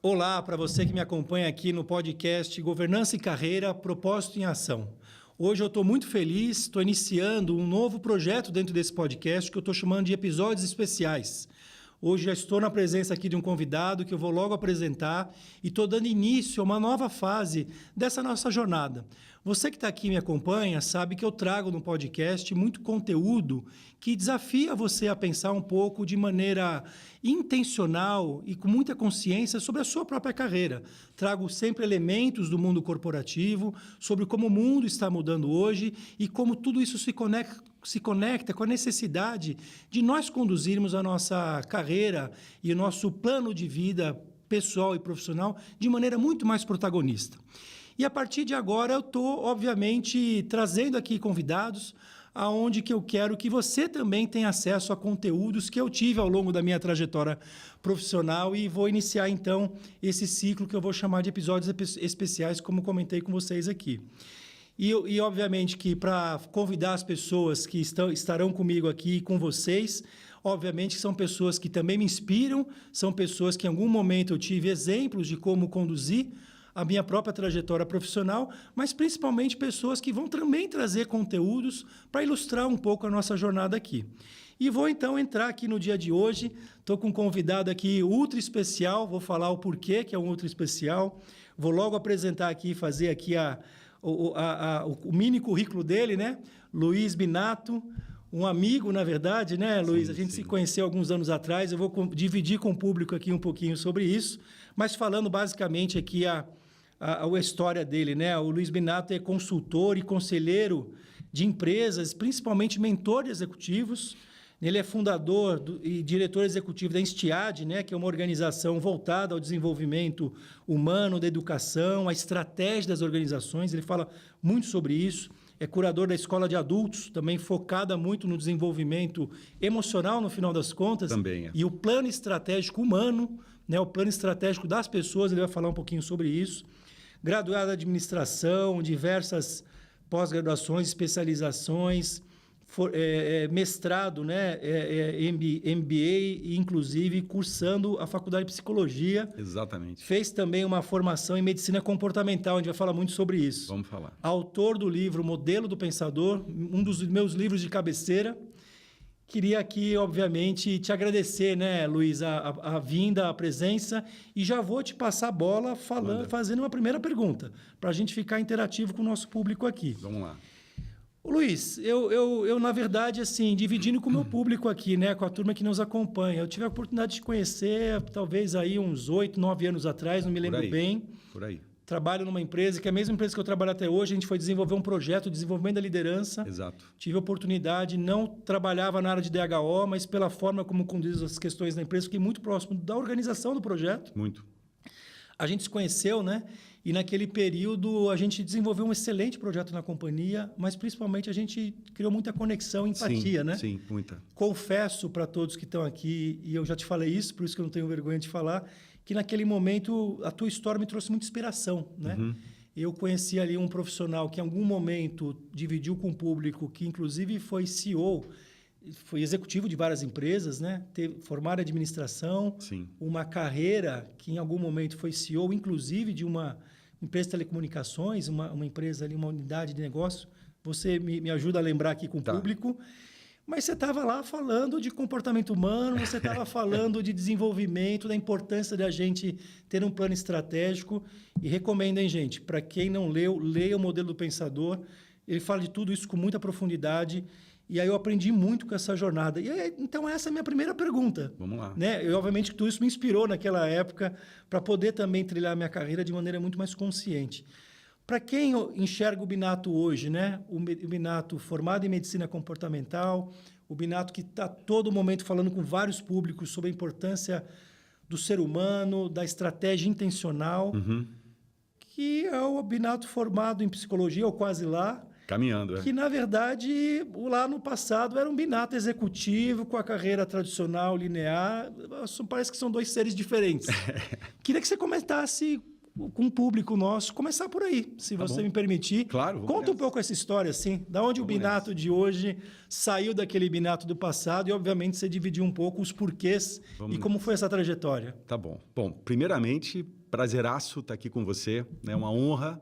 Olá para você que me acompanha aqui no podcast Governança e Carreira, Propósito em Ação. Hoje eu estou muito feliz, estou iniciando um novo projeto dentro desse podcast que eu estou chamando de episódios especiais. Hoje já estou na presença aqui de um convidado que eu vou logo apresentar e estou dando início a uma nova fase dessa nossa jornada. Você que está aqui e me acompanha sabe que eu trago no podcast muito conteúdo que desafia você a pensar um pouco de maneira intencional e com muita consciência sobre a sua própria carreira. Trago sempre elementos do mundo corporativo, sobre como o mundo está mudando hoje e como tudo isso se conecta com a necessidade de nós conduzirmos a nossa carreira e o nosso plano de vida pessoal e profissional de maneira muito mais protagonista. E a partir de agora eu estou, obviamente, trazendo aqui convidados aonde que eu quero que você também tenha acesso a conteúdos que eu tive ao longo da minha trajetória profissional e vou iniciar, então, esse ciclo que eu vou chamar de episódios especiais, como comentei com vocês aqui. E obviamente, que para convidar as pessoas que estarão comigo aqui e com vocês, obviamente são pessoas que também me inspiram, são pessoas que em algum momento eu tive exemplos de como conduzir a minha própria trajetória profissional, mas principalmente pessoas que vão também trazer conteúdos para ilustrar um pouco a nossa jornada aqui. E vou então entrar aqui no dia de hoje, estou com um convidado aqui ultra especial, vou falar o porquê que é um ultra especial, vou logo apresentar aqui, fazer aqui o mini currículo dele, né? Luiz Binato, um amigo, na verdade, né, Luiz? Sim, a gente se conheceu alguns anos atrás, eu vou dividir com o público aqui um pouquinho sobre isso, mas falando basicamente aqui a história dele, né? O Luiz Binato é consultor e conselheiro de empresas, principalmente mentor de executivos. Ele é fundador e diretor executivo da Instiad, né? Que é uma organização voltada ao desenvolvimento humano, da educação, à estratégia das organizações. Ele fala muito sobre isso. É curador da escola de adultos, também focada muito no desenvolvimento emocional, no final das contas. Também é. E o plano estratégico humano, né? O plano estratégico das pessoas, ele vai falar um pouquinho sobre isso. Graduado em administração, diversas pós-graduações, especializações, mestrado, né, MBA, e inclusive cursando a faculdade de psicologia. Exatamente. Fez também uma formação em medicina comportamental, a gente vai falar muito sobre isso. Vamos falar. Autor do livro Modelo do Pensador, um dos meus livros de cabeceira. Queria aqui, obviamente, te agradecer, né, Luiz, a vinda, a presença, e já vou te passar a bola fazendo uma primeira pergunta, para a gente ficar interativo com o nosso público aqui. Vamos lá. Luiz, eu na verdade, assim, dividindo com o meu público aqui, né, com a turma que nos acompanha, eu tive a oportunidade de te conhecer, talvez aí uns 8, 9 anos atrás, não me lembro bem. Por aí. Trabalho numa empresa, que é a mesma empresa que eu trabalho até hoje, a gente foi desenvolver um projeto de desenvolvimento da liderança. Exato. Tive a oportunidade, não trabalhava na área de DHO, mas pela forma como conduzo as questões da empresa, fiquei muito próximo da organização do projeto. Muito. A gente se conheceu, né? E naquele período a gente desenvolveu um excelente projeto na companhia, mas principalmente a gente criou muita conexão e empatia, né? Sim, muita. Confesso para todos que estão aqui, e eu já te falei isso, por isso que eu não tenho vergonha de falar, que naquele momento a tua história me trouxe muita inspiração, né? Uhum. Eu conheci ali um profissional que em algum momento dividiu com o público, que inclusive foi CEO, foi executivo de várias empresas, né? Formado em administração, Sim. uma carreira que em algum momento foi CEO, inclusive de uma empresa de telecomunicações, uma empresa ali, uma unidade de negócio. Você me ajuda a lembrar aqui com o público. Mas você estava lá falando de comportamento humano, você estava falando de desenvolvimento, da importância da gente ter um plano estratégico. E recomendo, hein, gente? Para quem não leu, leia o Modelo do Pensador. Ele fala de tudo isso com muita profundidade. E aí eu aprendi muito com essa jornada. Então, essa é a minha primeira pergunta. Vamos lá. Né? Obviamente, tudo isso me inspirou naquela época para poder também trilhar a minha carreira de maneira muito mais consciente. Para quem enxerga o Binato hoje, né? O Binato formado em medicina comportamental, o Binato que está todo momento falando com vários públicos sobre a importância do ser humano, da estratégia intencional, que é o Binato formado em psicologia, ou quase lá. Caminhando, é. Que, na verdade, lá no passado era um Binato executivo com a carreira tradicional, linear. Parece que são dois seres diferentes. Queria que você comentasse com o público nosso, começar por aí, se você me permitir. Claro. Conta um pouco essa história, assim, da onde o Binato de hoje saiu daquele Binato do passado e, obviamente, você dividiu um pouco os porquês e como foi essa trajetória. Tá bom. Bom, primeiramente, prazeraço estar aqui com você, né? Uma honra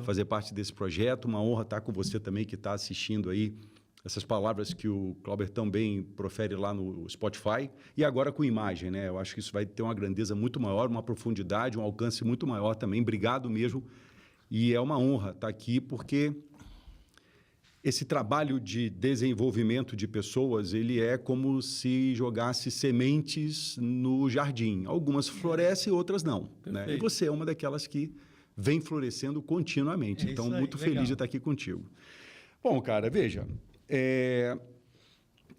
fazer parte desse projeto, uma honra estar com você também que está assistindo aí essas palavras que o Cláudio também profere lá no Spotify, e agora com imagem, né? Eu acho que isso vai ter uma grandeza muito maior, uma profundidade, um alcance muito maior também. Obrigado mesmo. E é uma honra estar aqui, porque esse trabalho de desenvolvimento de pessoas, ele é como se jogasse sementes no jardim. Algumas florescem, outras não. Né? E você é uma daquelas que vem florescendo continuamente. Então, muito feliz de estar aqui contigo. Bom, cara, veja...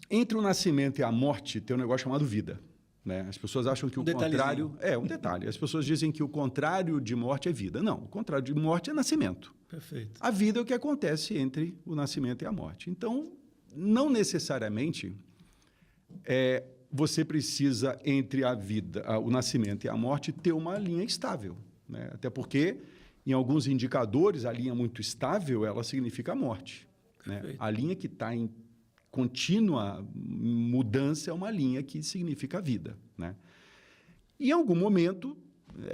entre o nascimento e a morte tem um negócio chamado vida, né? As pessoas acham que o contrário... É, um detalhe. As pessoas dizem que o contrário de morte é vida. Não, o contrário de morte é nascimento. Perfeito. A vida é o que acontece entre o nascimento e a morte. Então, não necessariamente você precisa, entre a vida, o nascimento e a morte, ter uma linha estável, né? Até porque, em alguns indicadores, a linha muito estável, ela significa a morte. Né? A linha que está em contínua mudança é uma linha que significa a vida. Né? E, em algum momento,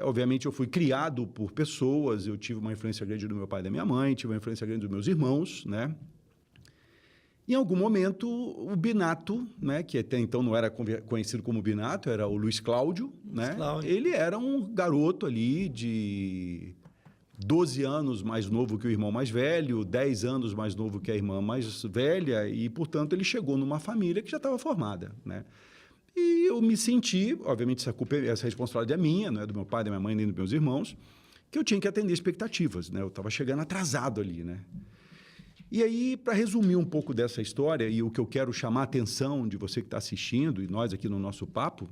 obviamente, eu fui criado por pessoas, eu tive uma influência grande do meu pai e da minha mãe, tive uma influência grande dos meus irmãos. Né? Em algum momento, o Binato, né, que até então não era conhecido como Binato, era o Luiz Cláudio, né? Ele era um garoto ali de 12 anos mais novo que o irmão mais velho, 10 anos mais novo que a irmã mais velha, e, portanto, ele chegou numa família que já estava formada. Né? E eu me senti, obviamente, essa responsabilidade é minha, não é do meu pai, da minha mãe, nem dos meus irmãos, que eu tinha que atender expectativas. Né? Eu estava chegando atrasado ali. Né? E aí, para resumir um pouco dessa história, e o que eu quero chamar a atenção de você que está assistindo, e nós aqui no nosso papo,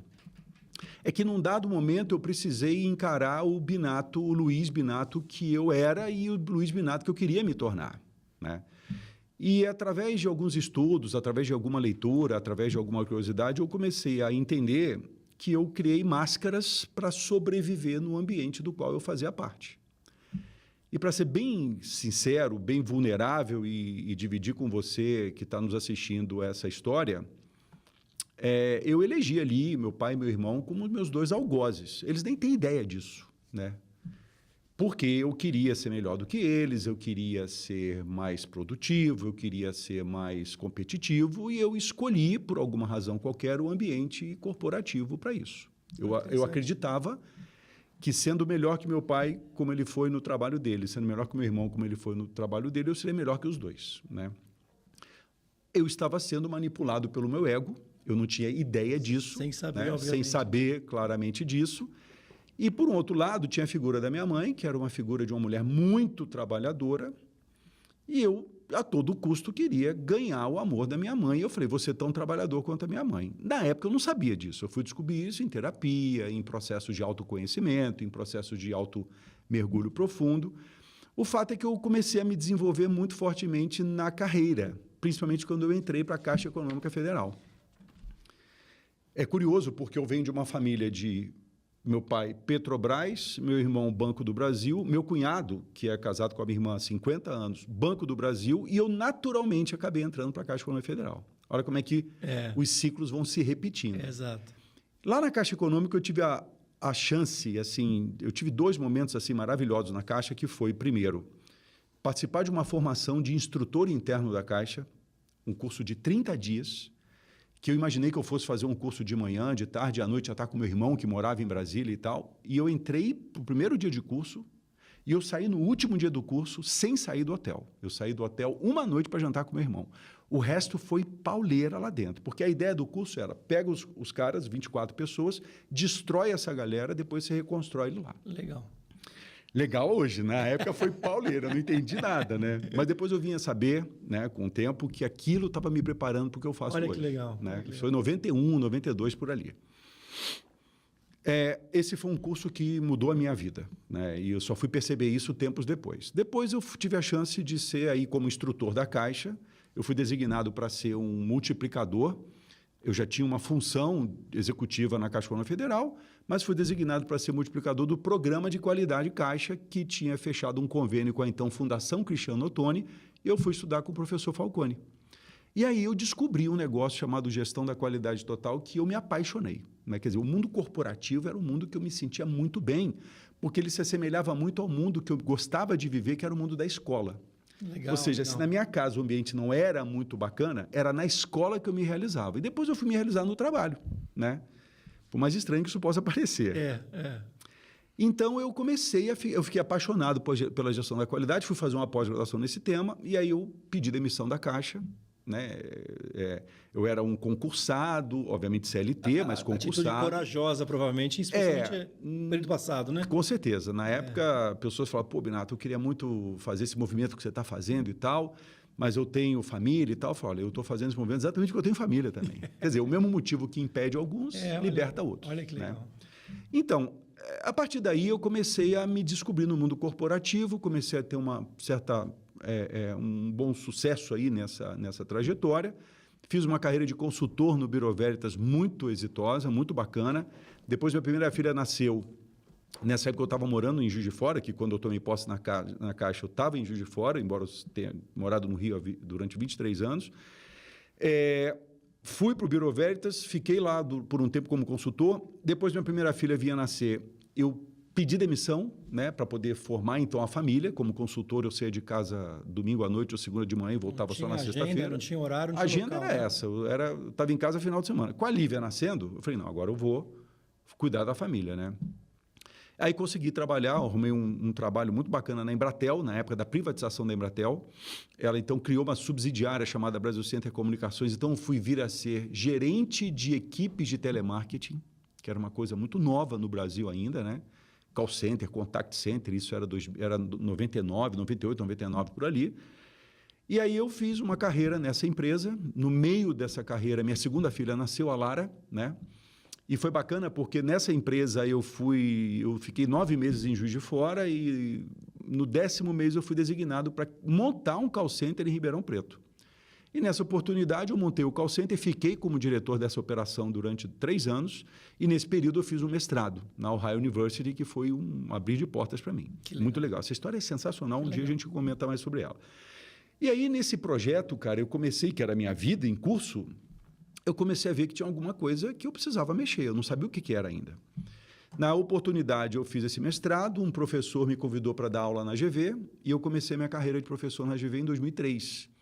é que, num dado momento, eu precisei encarar o Binato, o Luiz Binato que eu era e o Luiz Binato que eu queria me tornar. Né? E, através de alguns estudos, através de alguma leitura, através de alguma curiosidade, eu comecei a entender que eu criei máscaras para sobreviver no ambiente do qual eu fazia parte. E, para ser bem sincero, bem vulnerável e dividir com você que está nos assistindo essa história... eu elegi ali meu pai e meu irmão como meus dois algozes. Eles nem têm ideia disso, né? Porque eu queria ser melhor do que eles, eu queria ser mais produtivo, eu queria ser mais competitivo e eu escolhi, por alguma razão qualquer, o ambiente corporativo para isso. Eu acreditava que, sendo melhor que meu pai, como ele foi no trabalho dele, sendo melhor que meu irmão, como ele foi no trabalho dele, eu seria melhor que os dois, né? Eu estava sendo manipulado pelo meu ego. Eu não tinha ideia disso, sem saber, né? Sem saber claramente disso. E, por um outro lado, tinha a figura da minha mãe, que era uma figura de uma mulher muito trabalhadora, e eu, a todo custo, queria ganhar o amor da minha mãe. E eu falei, você é tão trabalhador quanto a minha mãe. Na época, eu não sabia disso. Eu fui descobrir isso em terapia, em processos de autoconhecimento, em processos de auto-mergulho profundo. O fato é que eu comecei a me desenvolver muito fortemente na carreira, principalmente quando eu entrei para a Caixa Econômica Federal. É curioso, porque eu venho de uma família de meu pai, Petrobras, meu irmão, Banco do Brasil, meu cunhado, que é casado com a minha irmã há 50 anos, Banco do Brasil, e eu naturalmente acabei entrando para a Caixa Econômica Federal. Olha como é que os ciclos vão se repetindo. Exato. Lá na Caixa Econômica eu tive a chance, assim, eu tive 2 momentos assim maravilhosos na Caixa, que foi, primeiro, participar de uma formação de instrutor interno da Caixa, um curso de 30 dias, que eu imaginei que eu fosse fazer um curso de manhã, de tarde, à noite, já estar com meu irmão, que morava em Brasília e tal. E eu entrei para o primeiro dia de curso e eu saí no último dia do curso sem sair do hotel. Eu saí do hotel uma noite para jantar com meu irmão. O resto foi pauleira lá dentro, porque a ideia do curso era, pega os caras, 24 pessoas, destrói essa galera, depois você reconstrói ele lá. Legal. Legal hoje, na época foi pauleira, não entendi nada, né? Mas depois eu vinha saber, né, com o tempo, que aquilo estava me preparando para o que eu faço hoje. Olha que legal. Né? Isso foi em 91, 92, por ali. Esse foi um curso que mudou a minha vida, né? E eu só fui perceber isso tempos depois. Depois eu tive a chance de ser aí como instrutor da Caixa, eu fui designado para ser um multiplicador Eu já tinha uma função executiva na Caixa Econômica Federal, mas fui designado para ser multiplicador do Programa de Qualidade Caixa, que tinha fechado um convênio com a então Fundação Cristiano Ottoni, e eu fui estudar com o professor Falcone. E aí eu descobri um negócio chamado Gestão da Qualidade Total, que eu me apaixonei. Né? Quer dizer, o mundo corporativo era um mundo que eu me sentia muito bem, porque ele se assemelhava muito ao mundo que eu gostava de viver, que era o mundo da escola. Legal, ou seja, legal. se na minha casa o ambiente não era muito bacana, era na escola que eu me realizava. E depois eu fui me realizar no trabalho, né? Por mais estranho que isso possa parecer. Então, eu comecei eu fiquei apaixonado pela gestão da qualidade, fui fazer uma pós-graduação nesse tema, e aí eu pedi demissão da Caixa. Né? Eu era um concursado, obviamente CLT, mas concursado. Atitude corajosa, provavelmente, especialmente no período passado, né? Com certeza. Na época, pessoas falavam, pô, Binato, eu queria muito fazer esse movimento que você está fazendo e tal, mas eu tenho família e tal. Eu falo, olha, eu estou fazendo esse movimento exatamente porque eu tenho família também. Quer dizer, o mesmo motivo que impede alguns, liberta outros. Olha que legal. Né? Então, a partir daí, eu comecei a me descobrir no mundo corporativo, comecei a ter uma certa... um bom sucesso aí nessa trajetória. Fiz uma carreira de consultor no Bureau Veritas muito exitosa, muito bacana. Depois, minha primeira filha nasceu. Nessa época, eu estava morando em Juiz de Fora, que quando eu tomei posse na Caixa, eu estava em Juiz de Fora, embora eu tenha morado no Rio durante 23 anos. Fui para o Bureau Veritas, fiquei lá por um tempo como consultor. Depois, minha primeira filha vinha nascer, eu pedi demissão, né, para poder formar, então, a família. Como consultor, eu saía de casa domingo à noite ou segunda de manhã e voltava só na sexta-feira. Não tinha horário, não tinha tinha agenda local, era né? essa. Eu estava em casa final de semana. Com a Lívia nascendo, eu falei, não, agora eu vou cuidar da família, né? Aí consegui trabalhar, arrumei um trabalho muito bacana na Embratel, na época da privatização da Embratel. Ela, então, criou uma subsidiária chamada Brasil Center Comunicações. Então, fui vir a ser gerente de equipes de telemarketing, que era uma coisa muito nova no Brasil ainda, né? Call center, contact center, isso era 99, 98, 99, por ali. E aí eu fiz uma carreira nessa empresa. No meio dessa carreira, minha segunda filha nasceu, a Lara, né? E foi bacana porque nessa empresa eu fiquei 9 meses em Juiz de Fora e no 10º mês eu fui designado para montar um call center em Ribeirão Preto. E nessa oportunidade eu montei o call center e fiquei como diretor dessa operação durante 3 anos. E nesse período eu fiz um mestrado na Ohio University, que foi um abrir de portas para mim. Muito legal. Essa história é sensacional. Um dia a gente comenta mais sobre ela. E aí nesse projeto, cara, eu comecei, que era a minha vida em curso, eu comecei a ver que tinha alguma coisa que eu precisava mexer. Eu não sabia o que era ainda. Na oportunidade, eu fiz esse mestrado, um professor me convidou para dar aula na GV e eu comecei minha carreira de professor na GV em 2003.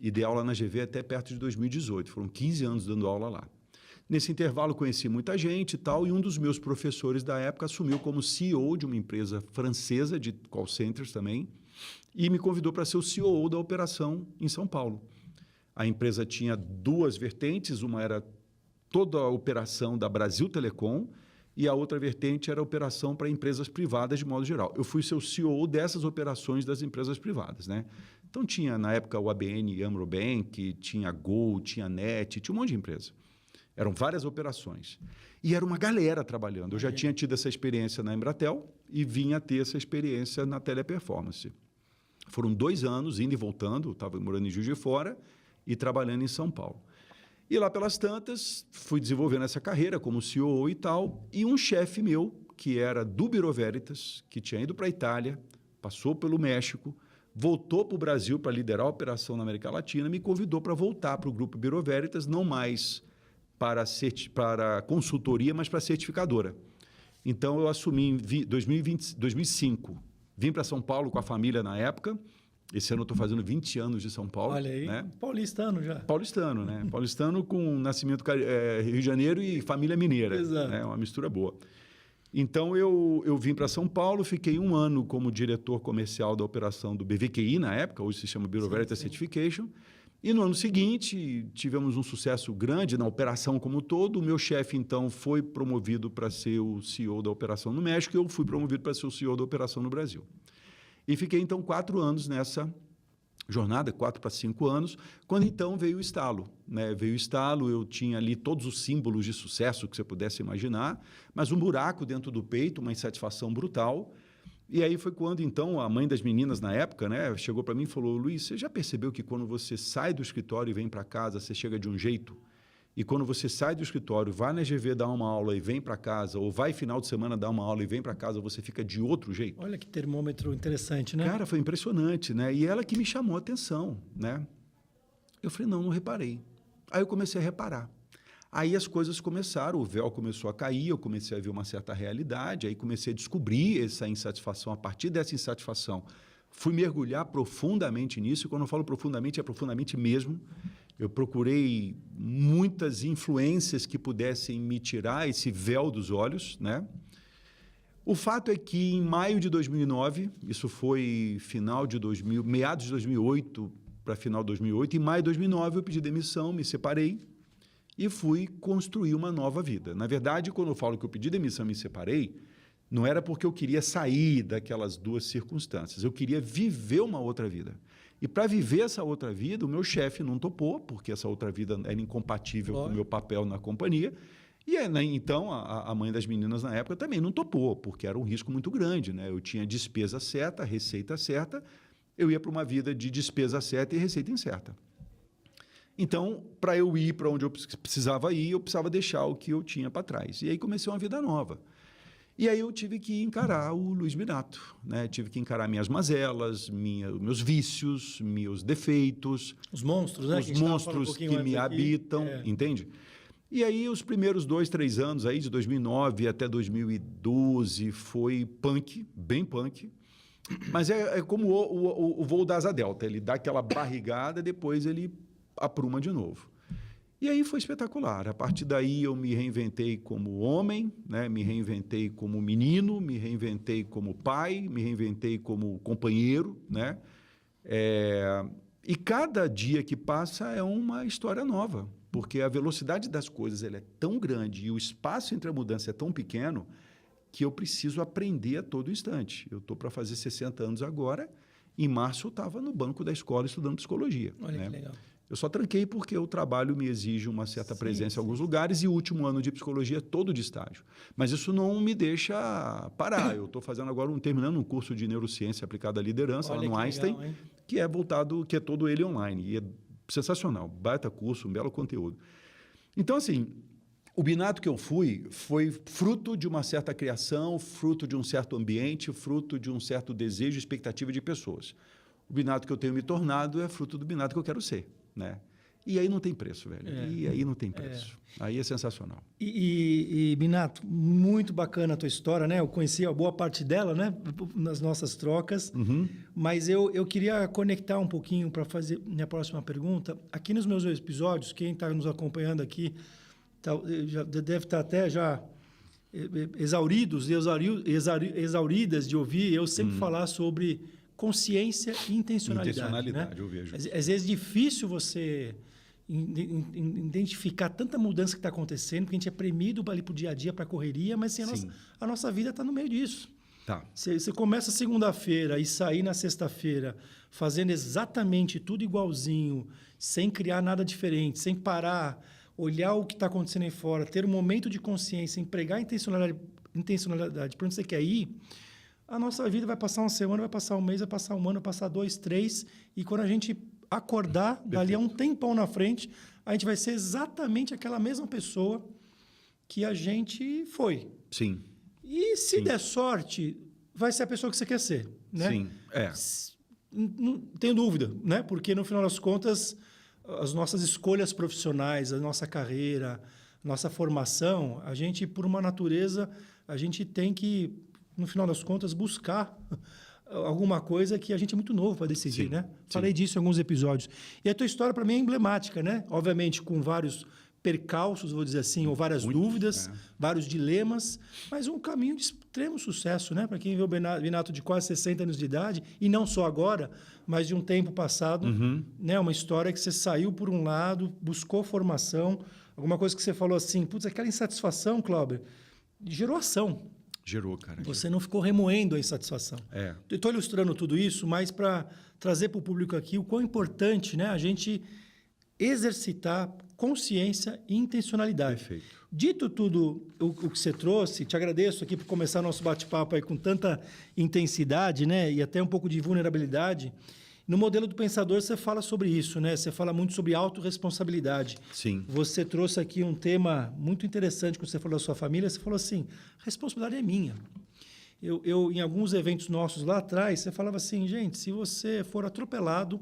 E dei aula na GV até perto de 2018. Foram 15 anos dando aula lá. Nesse intervalo, conheci muita gente e tal, e um dos meus professores da época assumiu como CEO de uma empresa francesa de call centers também e me convidou para ser o CEO da operação em São Paulo. A empresa tinha 2 vertentes, uma era toda a operação da Brasil Telecom e a outra vertente era a operação para empresas privadas de modo geral. Eu fui ser o CEO dessas operações das empresas privadas, né? Então, tinha, na época, o ABN Amrobank, tinha a Gol, tinha a NET, tinha um monte de empresa. Eram várias operações. E era uma galera trabalhando. Eu já tinha tido essa experiência na Embratel e vinha ter essa experiência na Teleperformance. Foram 2 anos, indo e voltando, estava morando em Juiz de Fora e trabalhando em São Paulo. E lá pelas tantas, fui desenvolvendo essa carreira como CEO e tal, e um chefe meu, que era do Bureau Veritas, que tinha ido para a Itália, passou pelo México, voltou para o Brasil para liderar a operação na América Latina, me convidou para voltar para o Grupo Bureau Veritas, não mais para consultoria, mas para certificadora. Então, eu assumi em 2005. Vim para São Paulo com a família na época. Esse ano eu estou fazendo 20 anos de São Paulo. Olha aí, né? Paulistano já. Paulistano, né? Paulistano com nascimento Rio de Janeiro e família mineira. Exato. Né? Uma mistura boa. Então, eu vim para São Paulo, fiquei 1 ano como diretor comercial da operação do BVQI na época, hoje se chama Bureau Veritas Certification. E no ano seguinte, tivemos um sucesso grande na operação como um todo. O meu chefe, então, foi promovido para ser o CEO da operação no México e eu fui promovido para ser o CEO da operação no Brasil. E fiquei, então, 4 anos nessa jornada, 4 para 5 anos, quando, então, veio o estalo. Né? Veio o estalo, eu tinha ali todos os símbolos de sucesso que você pudesse imaginar, mas um buraco dentro do peito, uma insatisfação brutal. E aí foi quando, então, a mãe das meninas, na época, né, chegou para mim e falou, Luiz, você já percebeu que quando você sai do escritório e vem para casa, você chega de um jeito E quando você sai do escritório, vai na GV dar uma aula e vem para casa, ou vai final de semana dar uma aula e vem para casa, você fica de outro jeito. Olha que termômetro interessante, né? Cara, foi impressionante, né? E ela que me chamou a atenção, né? Eu falei, não reparei. Aí eu comecei a reparar. Aí as coisas começaram, o véu começou a cair, eu comecei a ver uma certa realidade, aí comecei a descobrir essa insatisfação. A partir dessa insatisfação, fui mergulhar profundamente nisso, e quando eu falo profundamente, é profundamente mesmo. Eu procurei muitas influências que pudessem me tirar esse véu dos olhos, né? O fato é que em maio de 2009, isso foi meados de 2008 para final de 2008, em maio de 2009 eu pedi demissão, me separei e fui construir uma nova vida. Na verdade, quando eu falo que eu pedi demissão e me separei, não era porque eu queria sair daquelas duas circunstâncias, eu queria viver uma outra vida. E para viver essa outra vida, o meu chefe não topou, porque essa outra vida era incompatível com o meu papel na companhia. E então a mãe das meninas na época também não topou, porque era um risco muito grande, né? Eu tinha despesa certa, receita certa, eu ia para uma vida de despesa certa e receita incerta. Então, para eu ir para onde eu precisava ir, eu precisava deixar o que eu tinha para trás. E aí comecei uma vida nova. E aí eu tive que encarar o Luiz Minato, né? Tive que encarar minhas mazelas, meus vícios, meus defeitos. Os monstros, né? Os monstros que me habitam, entende? E aí os primeiros 2, 3 anos, aí, de 2009 até 2012, foi punk, bem punk. Mas é como o voo da asa delta, ele dá aquela barrigada, depois ele apruma de novo. E aí foi espetacular. A partir daí eu me reinventei como homem, né? Me reinventei como menino, me reinventei como pai, me reinventei como companheiro, né? E cada dia que passa é uma história nova, porque a velocidade das coisas ela é tão grande e o espaço entre a mudança é tão pequeno que eu preciso aprender a todo instante. Eu estou para fazer 60 anos agora. Em março eu estava no banco da escola estudando psicologia. Olha, né? que legal. Eu só tranquei porque o trabalho me exige uma certa presença em alguns lugares e o último ano de psicologia é todo de estágio. Mas isso não me deixa parar. Eu estou fazendo agora terminando um curso de neurociência aplicada à liderança lá no Einstein, legal, que é voltado, que é todo ele online. E é sensacional, baita curso, um belo conteúdo. Então, assim, o Minato que eu fui foi fruto de uma certa criação, fruto de um certo ambiente, fruto de um certo desejo e expectativa de pessoas. O Minato que eu tenho me tornado é fruto do Minato que eu quero ser. Né? E aí não tem preço, velho. E aí não tem preço. Aí é sensacional. E Minato, muito bacana a tua história, né? Eu conheci a boa parte dela, né? Nas nossas trocas. Mas eu queria conectar um pouquinho para fazer minha próxima pergunta. Aqui nos meus episódios, quem está nos acompanhando aqui já deve estar até já exauridas de ouvir eu sempre falar sobre consciência e intencionalidade, né? Eu vejo. Às vezes é difícil você identificar tanta mudança que está acontecendo, porque a gente é premido ali para o dia a dia, para a correria, mas assim, a nossa vida está no meio disso. Tá. Você começa segunda-feira e sair na sexta-feira fazendo exatamente tudo igualzinho, sem criar nada diferente, sem parar, olhar o que está acontecendo aí fora, ter um momento de consciência, empregar intencionalidade para onde você quer ir. A nossa vida vai passar uma semana, vai passar um mês, vai passar um ano, vai passar 2, 3, e quando a gente acordar, dali a um tempão na frente, a gente vai ser exatamente aquela mesma pessoa que a gente foi. Sim. E se der sorte, vai ser a pessoa que você quer ser, né? Sim, Não tenho dúvida, né? Porque no final das contas, as nossas escolhas profissionais, a nossa carreira, nossa formação, a gente, por uma natureza, a gente tem que, no final das contas, buscar alguma coisa que a gente é muito novo para decidir, né? Falei disso em alguns episódios. E a tua história, para mim, é emblemática, né? Obviamente, com vários percalços, vou dizer assim, ou várias dúvidas, vários dilemas, mas um caminho de extremo sucesso, né? Para quem vê o Minato de quase 60 anos de idade, e não só agora, mas de um tempo passado, né? Uma história que você saiu por um lado, buscou formação, alguma coisa que você falou assim, putz, aquela insatisfação, Cláudio, gerou ação. Gerou, cara. Você não ficou remoendo a insatisfação. Estou ilustrando tudo isso, mas para trazer para o público aqui o quão importante, né, a gente exercitar consciência e intencionalidade. Perfeito. Dito tudo o que você trouxe, te agradeço aqui por começar nosso bate-papo aí com tanta intensidade, né, e até um pouco de vulnerabilidade. No modelo do pensador, você fala sobre isso, né? Você fala muito sobre autorresponsabilidade. Sim. Você trouxe aqui um tema muito interessante quando você falou da sua família. Você falou assim, a responsabilidade é minha. Em alguns eventos nossos lá atrás, você falava assim, gente, se você for atropelado,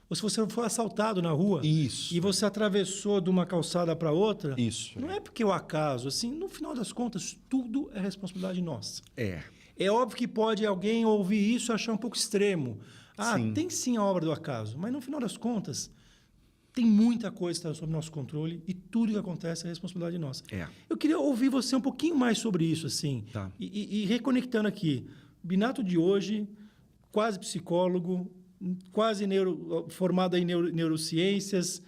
ou se você for assaltado na rua, Isso. e você atravessou de uma calçada para outra, Isso. não é porque o acaso, assim, no final das contas, tudo é responsabilidade nossa. É óbvio que pode alguém ouvir isso e achar um pouco extremo. Sim. Tem sim a obra do acaso, mas no final das contas, tem muita coisa que está sob nosso controle e tudo que acontece é responsabilidade nossa. Eu queria ouvir você um pouquinho mais sobre isso, assim. Tá. E reconectando aqui, Binato de hoje, quase psicólogo, quase formado em neurociências,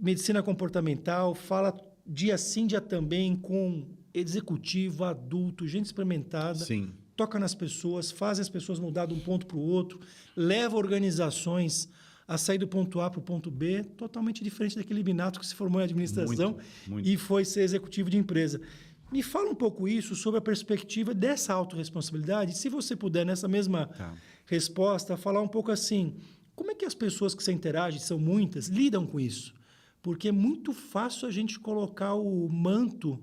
medicina comportamental, fala dia sim, dia também com executivo, adulto, gente experimentada. Sim. Toca nas pessoas, faz as pessoas mudar de um ponto para o outro, leva organizações a sair do ponto A para o ponto B, totalmente diferente daquele Binato que se formou em administração muito. E foi ser executivo de empresa. Me fala um pouco isso sobre a perspectiva dessa autorresponsabilidade. Se você puder, nessa mesma resposta, falar um pouco assim, como é que as pessoas que você interage, são muitas, lidam com isso? Porque é muito fácil a gente colocar o manto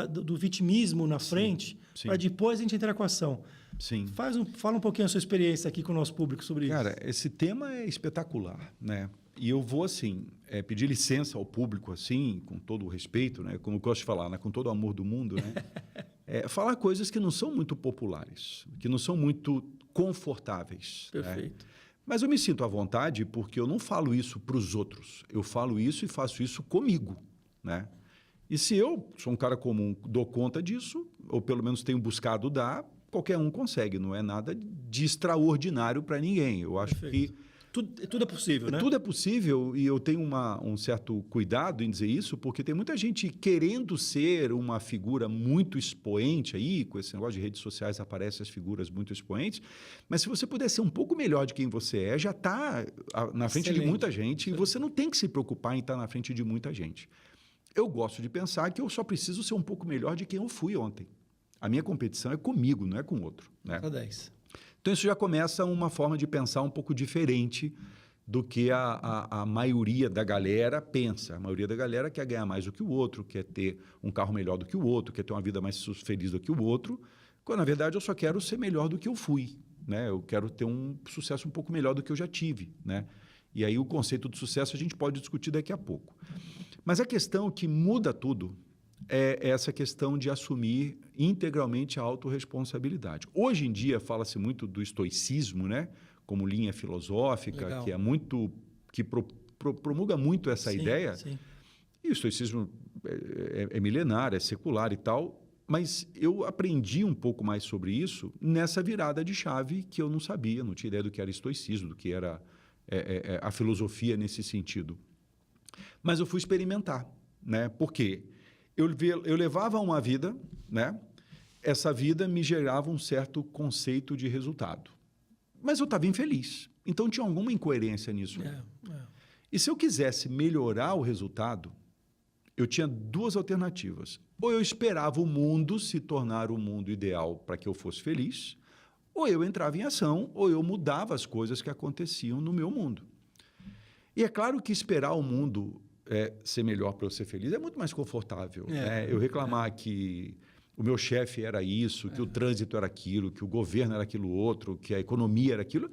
do vitimismo na frente para depois a gente entrar com a ação. Sim. Fala um pouquinho a sua experiência aqui com o nosso público sobre isso. Cara, esse tema é espetacular, né? E eu vou, assim, pedir licença ao público, assim, com todo o respeito, né? Como eu gosto de falar, né? Com todo o amor do mundo, né? Falar coisas que não são muito populares, que não são muito confortáveis. Perfeito. Né? Mas eu me sinto à vontade porque eu não falo isso para os outros. Eu falo isso e faço isso comigo, né? E se eu sou um cara comum, dou conta disso, ou pelo menos tenho buscado dar, qualquer um consegue. Não é nada de extraordinário para ninguém. Eu acho que... Tudo é possível, né? Tudo é possível e eu tenho um certo cuidado em dizer isso, porque tem muita gente querendo ser uma figura muito expoente aí, com esse negócio de redes sociais aparecem as figuras muito expoentes, mas se você puder ser um pouco melhor de quem você é, já está na frente de muita gente e você não tem que se preocupar em estar na frente de muita gente. Eu gosto de pensar que eu só preciso ser um pouco melhor de quem eu fui ontem. A minha competição é comigo, não é com o outro. Né? Tá 10. Então, isso já começa uma forma de pensar um pouco diferente do que a maioria da galera pensa. A maioria da galera quer ganhar mais do que o outro, quer ter um carro melhor do que o outro, quer ter uma vida mais feliz do que o outro, quando, na verdade, eu só quero ser melhor do que eu fui. Né? Eu quero ter um sucesso um pouco melhor do que eu já tive. Né? E aí o conceito de sucesso a gente pode discutir daqui a pouco. Mas a questão que muda tudo é essa questão de assumir integralmente a autorresponsabilidade. Hoje em dia fala-se muito do estoicismo, né? Como linha filosófica, Legal. que é muito que promulga muito essa ideia. Sim. E o estoicismo é milenar, é secular e tal, mas eu aprendi um pouco mais sobre isso nessa virada de chave que eu não sabia, não tinha ideia do que era estoicismo, do que era a filosofia nesse sentido. Mas eu fui experimentar, né? Por quê? Eu levava uma vida, né? Essa vida me gerava um certo conceito de resultado. Mas eu estava infeliz. Então, tinha alguma incoerência nisso. E se eu quisesse melhorar o resultado, eu tinha duas alternativas. Ou eu esperava o mundo se tornar o mundo ideal para que eu fosse feliz, ou eu entrava em ação, ou eu mudava as coisas que aconteciam no meu mundo. E é claro que esperar o mundo ser melhor para eu ser feliz é muito mais confortável. Né? Eu reclamar que o meu chefe era isso, que o trânsito era aquilo, que o governo era aquilo outro, que a economia era aquilo.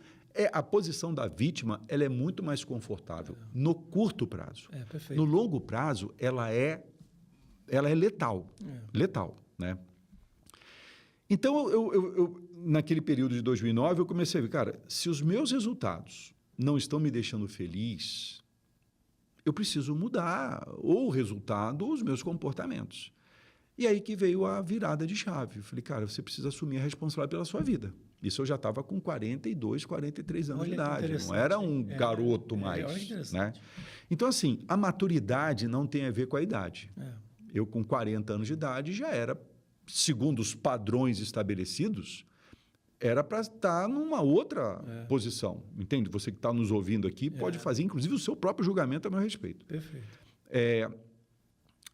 A posição da vítima ela é muito mais confortável no curto prazo. No longo prazo, ela é letal. Letal. Né? Então, eu, naquele período de 2009, eu comecei a ver, cara, se os meus resultados não estão me deixando feliz, eu preciso mudar ou o resultado ou os meus comportamentos. E aí que veio a virada de chave. Eu falei, cara, você precisa assumir a responsabilidade pela sua vida. Isso eu já estava com 42, 43 anos de idade. Não era um garoto mais. Né? Então, assim, a maturidade não tem a ver com a idade. Eu, com 40 anos de idade, já era, segundo os padrões estabelecidos, era para estar numa outra posição. Entende? Você que está nos ouvindo aqui pode fazer, inclusive, o seu próprio julgamento a meu respeito. Perfeito.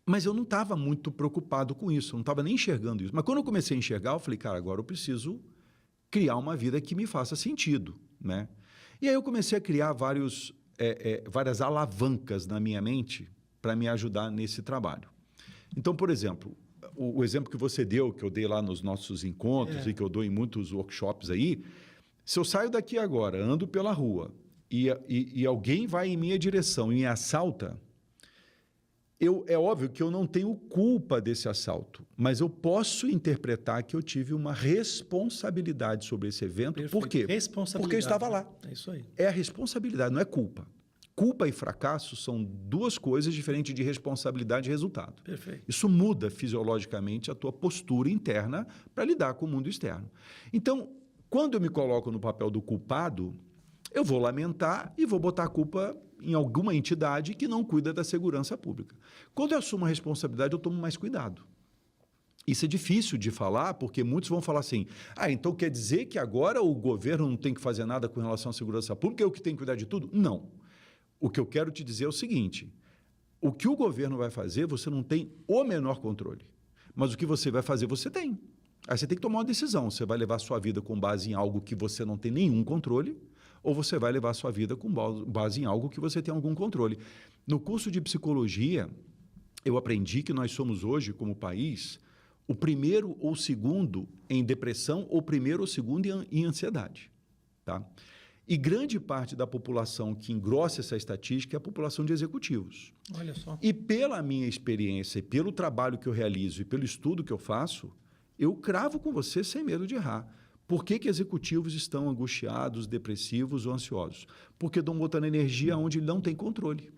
Mas eu não estava muito preocupado com isso, eu não estava nem enxergando isso. Mas quando eu comecei a enxergar, eu falei, cara, agora eu preciso criar uma vida que me faça sentido. Né? E aí eu comecei a criar várias alavancas na minha mente para me ajudar nesse trabalho. Então, por exemplo, o exemplo que você deu, que eu dei lá nos nossos encontros e que eu dou em muitos workshops aí, se eu saio daqui agora, ando pela rua e alguém vai em minha direção e me assalta, é óbvio que eu não tenho culpa desse assalto, mas eu posso interpretar que eu tive uma responsabilidade sobre esse evento. Perfeito. Por quê? Responsabilidade. Porque eu estava lá. É isso aí. É a responsabilidade, não é culpa. Culpa e fracasso são duas coisas diferentes de responsabilidade e resultado. Perfeito. Isso muda fisiologicamente a tua postura interna para lidar com o mundo externo. Então, quando eu me coloco no papel do culpado, eu vou lamentar e vou botar a culpa em alguma entidade que não cuida da segurança pública. Quando eu assumo a responsabilidade, eu tomo mais cuidado. Isso é difícil de falar, porque muitos vão falar assim, então quer dizer que agora o governo não tem que fazer nada com relação à segurança pública, eu que tenho que cuidar de tudo? Não. O que eu quero te dizer é o seguinte, o que o governo vai fazer, você não tem o menor controle. Mas o que você vai fazer, você tem. Aí você tem que tomar uma decisão. Você vai levar a sua vida com base em algo que você não tem nenhum controle, ou você vai levar a sua vida com base em algo que você tem algum controle. No curso de psicologia, eu aprendi que nós somos hoje, como país, o primeiro ou segundo em depressão, ou primeiro ou segundo em ansiedade. Tá? E grande parte da população que engrossa essa estatística é a população de executivos. Olha só. E pela minha experiência, pelo trabalho que eu realizo e pelo estudo que eu faço, eu cravo com você sem medo de errar. Por que executivos estão angustiados, depressivos ou ansiosos? Porque estão botando energia onde ele não tem controle.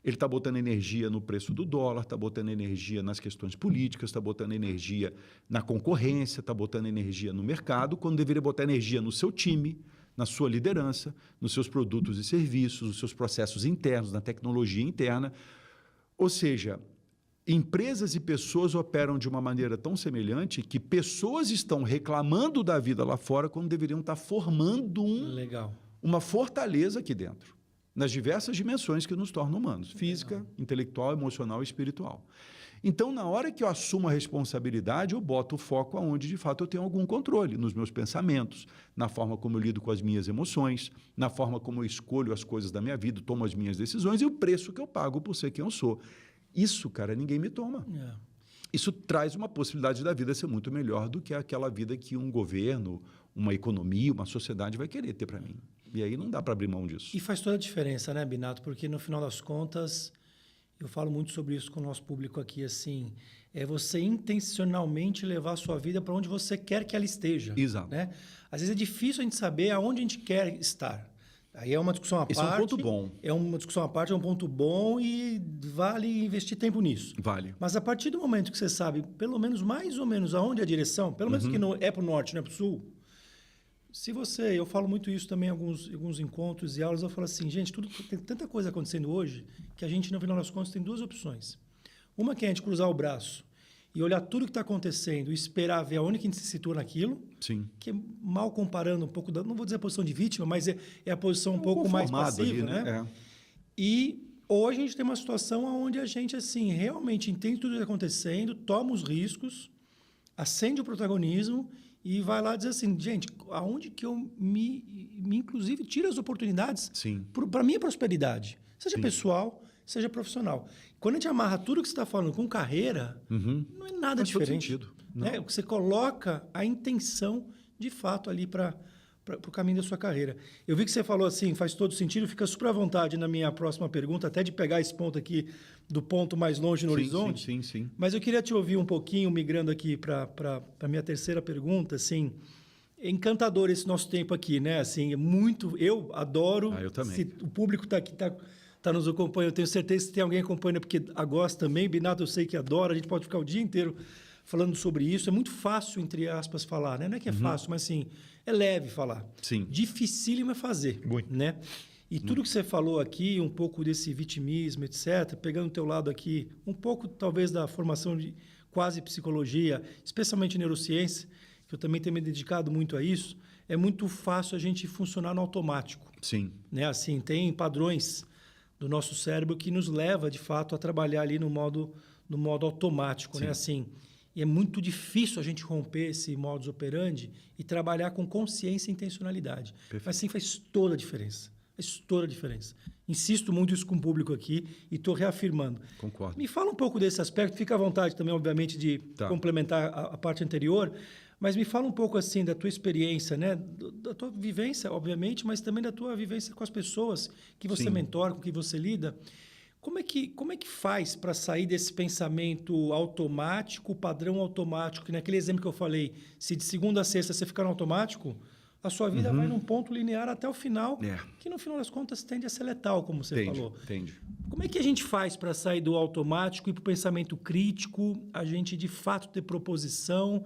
Ele está botando energia no preço do dólar, está botando energia nas questões políticas, está botando energia na concorrência, está botando energia no mercado, quando deveria botar energia no seu time, na sua liderança, nos seus produtos e serviços, nos seus processos internos, na tecnologia interna. Ou seja, empresas e pessoas operam de uma maneira tão semelhante que pessoas estão reclamando da vida lá fora quando deveriam estar formando uma fortaleza aqui dentro, nas diversas dimensões que nos tornam humanos, física, intelectual, emocional e espiritual. Então, na hora que eu assumo a responsabilidade, eu boto o foco aonde, de fato, eu tenho algum controle, nos meus pensamentos, na forma como eu lido com as minhas emoções, na forma como eu escolho as coisas da minha vida, tomo as minhas decisões e o preço que eu pago por ser quem eu sou. Isso, cara, ninguém me toma. Isso traz uma possibilidade da vida ser muito melhor do que aquela vida que um governo, uma economia, uma sociedade vai querer ter para mim. E aí não dá para abrir mão disso. E faz toda a diferença, né, Binato? Porque, no final das contas, eu falo muito sobre isso com o nosso público aqui, assim, é você intencionalmente levar a sua vida para onde você quer que ela esteja. Exato. Né? Às vezes é difícil a gente saber aonde a gente quer estar. Aí é uma discussão à parte. Isso é um ponto bom. É uma discussão à parte, é um ponto bom e vale investir tempo nisso. Vale. Mas a partir do momento que você sabe, pelo menos, mais ou menos, aonde é a direção, pelo menos que não é para o norte, não é para o sul, eu falo muito isso também em alguns encontros e aulas, eu falo assim, gente, tem tanta coisa acontecendo hoje que a gente, no final das contas, tem duas opções. Uma que é a gente cruzar o braço e olhar tudo que está acontecendo e esperar ver aonde que a gente se situa naquilo. Sim. Que é mal comparando um pouco, não vou dizer a posição de vítima, mas é a posição um pouco mais passiva, ali, né? E hoje a gente tem uma situação onde a gente, assim, realmente entende tudo que está acontecendo, toma os riscos, acende o protagonismo e vai lá dizer assim, gente, aonde que eu inclusive, tiro as oportunidades para a minha prosperidade, seja pessoal, seja profissional. Quando a gente amarra tudo que você está falando com carreira, não é nada diferente. Né? Você coloca a intenção, de fato, ali para o caminho da sua carreira. Eu vi que você falou assim, faz todo sentido, fica super à vontade na minha próxima pergunta, até de pegar esse ponto aqui do ponto mais longe no horizonte. Sim. Mas eu queria te ouvir um pouquinho, migrando aqui para a minha terceira pergunta, assim, é encantador esse nosso tempo aqui, né? Assim, é muito, eu adoro. Eu também. Se o público está aqui, tá nos acompanhando, eu tenho certeza que tem alguém acompanhando porque gosta também, Binato eu sei que adora, a gente pode ficar o dia inteiro falando sobre isso, é muito fácil, entre aspas, falar, né? Não é que é fácil, mas assim, é leve falar. Sim. Dificílimo é fazer, né? E tudo que você falou aqui, um pouco desse vitimismo, etc., pegando o teu lado aqui, um pouco talvez da formação de quase psicologia, especialmente neurociência, que eu também tenho me dedicado muito a isso, é muito fácil a gente funcionar no automático. Sim. Né? Assim, tem padrões do nosso cérebro que nos leva, de fato, a trabalhar ali no modo automático, né? Assim, E é muito difícil a gente romper esse modus operandi e trabalhar com consciência e intencionalidade. Perfeito. Mas sim, faz toda a diferença. Faz toda a diferença. Insisto muito isso com o público aqui e estou reafirmando. Concordo. Me fala um pouco desse aspecto. Fica à vontade também, obviamente, de complementar a parte anterior. Mas me fala um pouco assim da tua experiência, né? Da tua vivência, obviamente, mas também da tua vivência com as pessoas que você mentora, com que você lida. Como é que faz para sair desse pensamento automático, padrão automático, que naquele exemplo que eu falei, se de segunda a sexta você ficar no automático, a sua vida vai num ponto linear até o final, que no final das contas tende a ser letal, como você falou. Entende. Como é que a gente faz para sair do automático e para o pensamento crítico, a gente de fato ter proposição?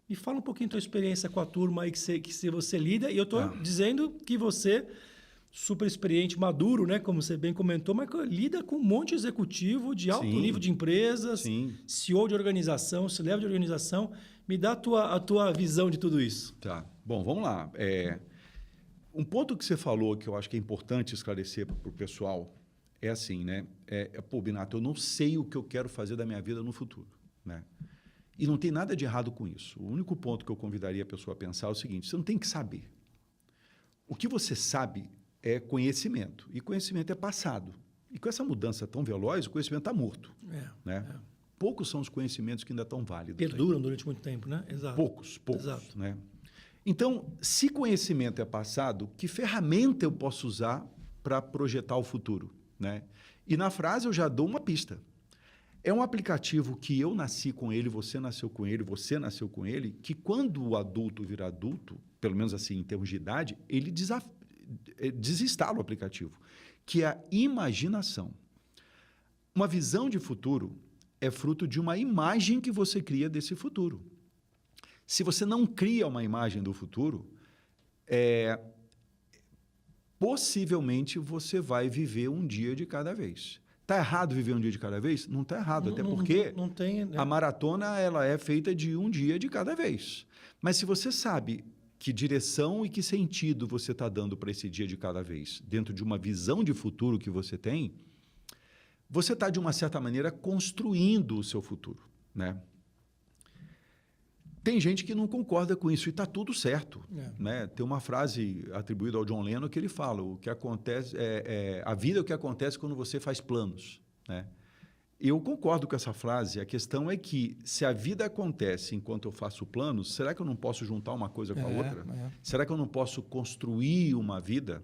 Me fala um pouquinho da tua experiência com a turma aí que você lida, e eu estou dizendo que você... super experiente, maduro, né? Como você bem comentou, mas lida com um monte de executivo de alto nível de empresas, CEO de organização, C-level de organização. Me dá a tua visão de tudo isso. Tá. Bom, vamos lá. Um ponto que você falou que eu acho que é importante esclarecer para o pessoal é assim, né? Pô, Binato, eu não sei o que eu quero fazer da minha vida no futuro, né? E não tem nada de errado com isso. O único ponto que eu convidaria a pessoa a pensar é o seguinte: você não tem que saber. O que você sabe é conhecimento. E conhecimento é passado. E com essa mudança tão veloz, o conhecimento está morto. Né? Poucos são os conhecimentos que ainda estão válidos. Perduram durante muito tempo, né? Exato. Poucos. Exato. Né? Então, se conhecimento é passado, que ferramenta eu posso usar para projetar o futuro? Né? E na frase eu já dou uma pista. É um aplicativo que eu nasci com ele, você nasceu com ele, você nasceu com ele, que quando o adulto vira adulto, pelo menos assim em termos de idade, ele desinstala o aplicativo, que é a imaginação. Uma visão de futuro é fruto de uma imagem que você cria desse futuro. Se você não cria uma imagem do futuro, possivelmente você vai viver um dia de cada vez. Está errado viver um dia de cada vez? Não está errado, até porque não tem, né? A maratona ela é feita de um dia de cada vez. Mas se você sabe que direção e que sentido você está dando para esse dia de cada vez, dentro de uma visão de futuro que você tem, você está, de uma certa maneira, construindo o seu futuro, né? Tem gente que não concorda com isso e está tudo certo. Né? Tem uma frase atribuída ao John Lennon que ele fala: o que acontece a vida é o que acontece quando você faz planos. Né? Eu concordo com essa frase. A questão é que, se a vida acontece enquanto eu faço planos, será que eu não posso juntar uma coisa com a outra? Será que eu não posso construir uma vida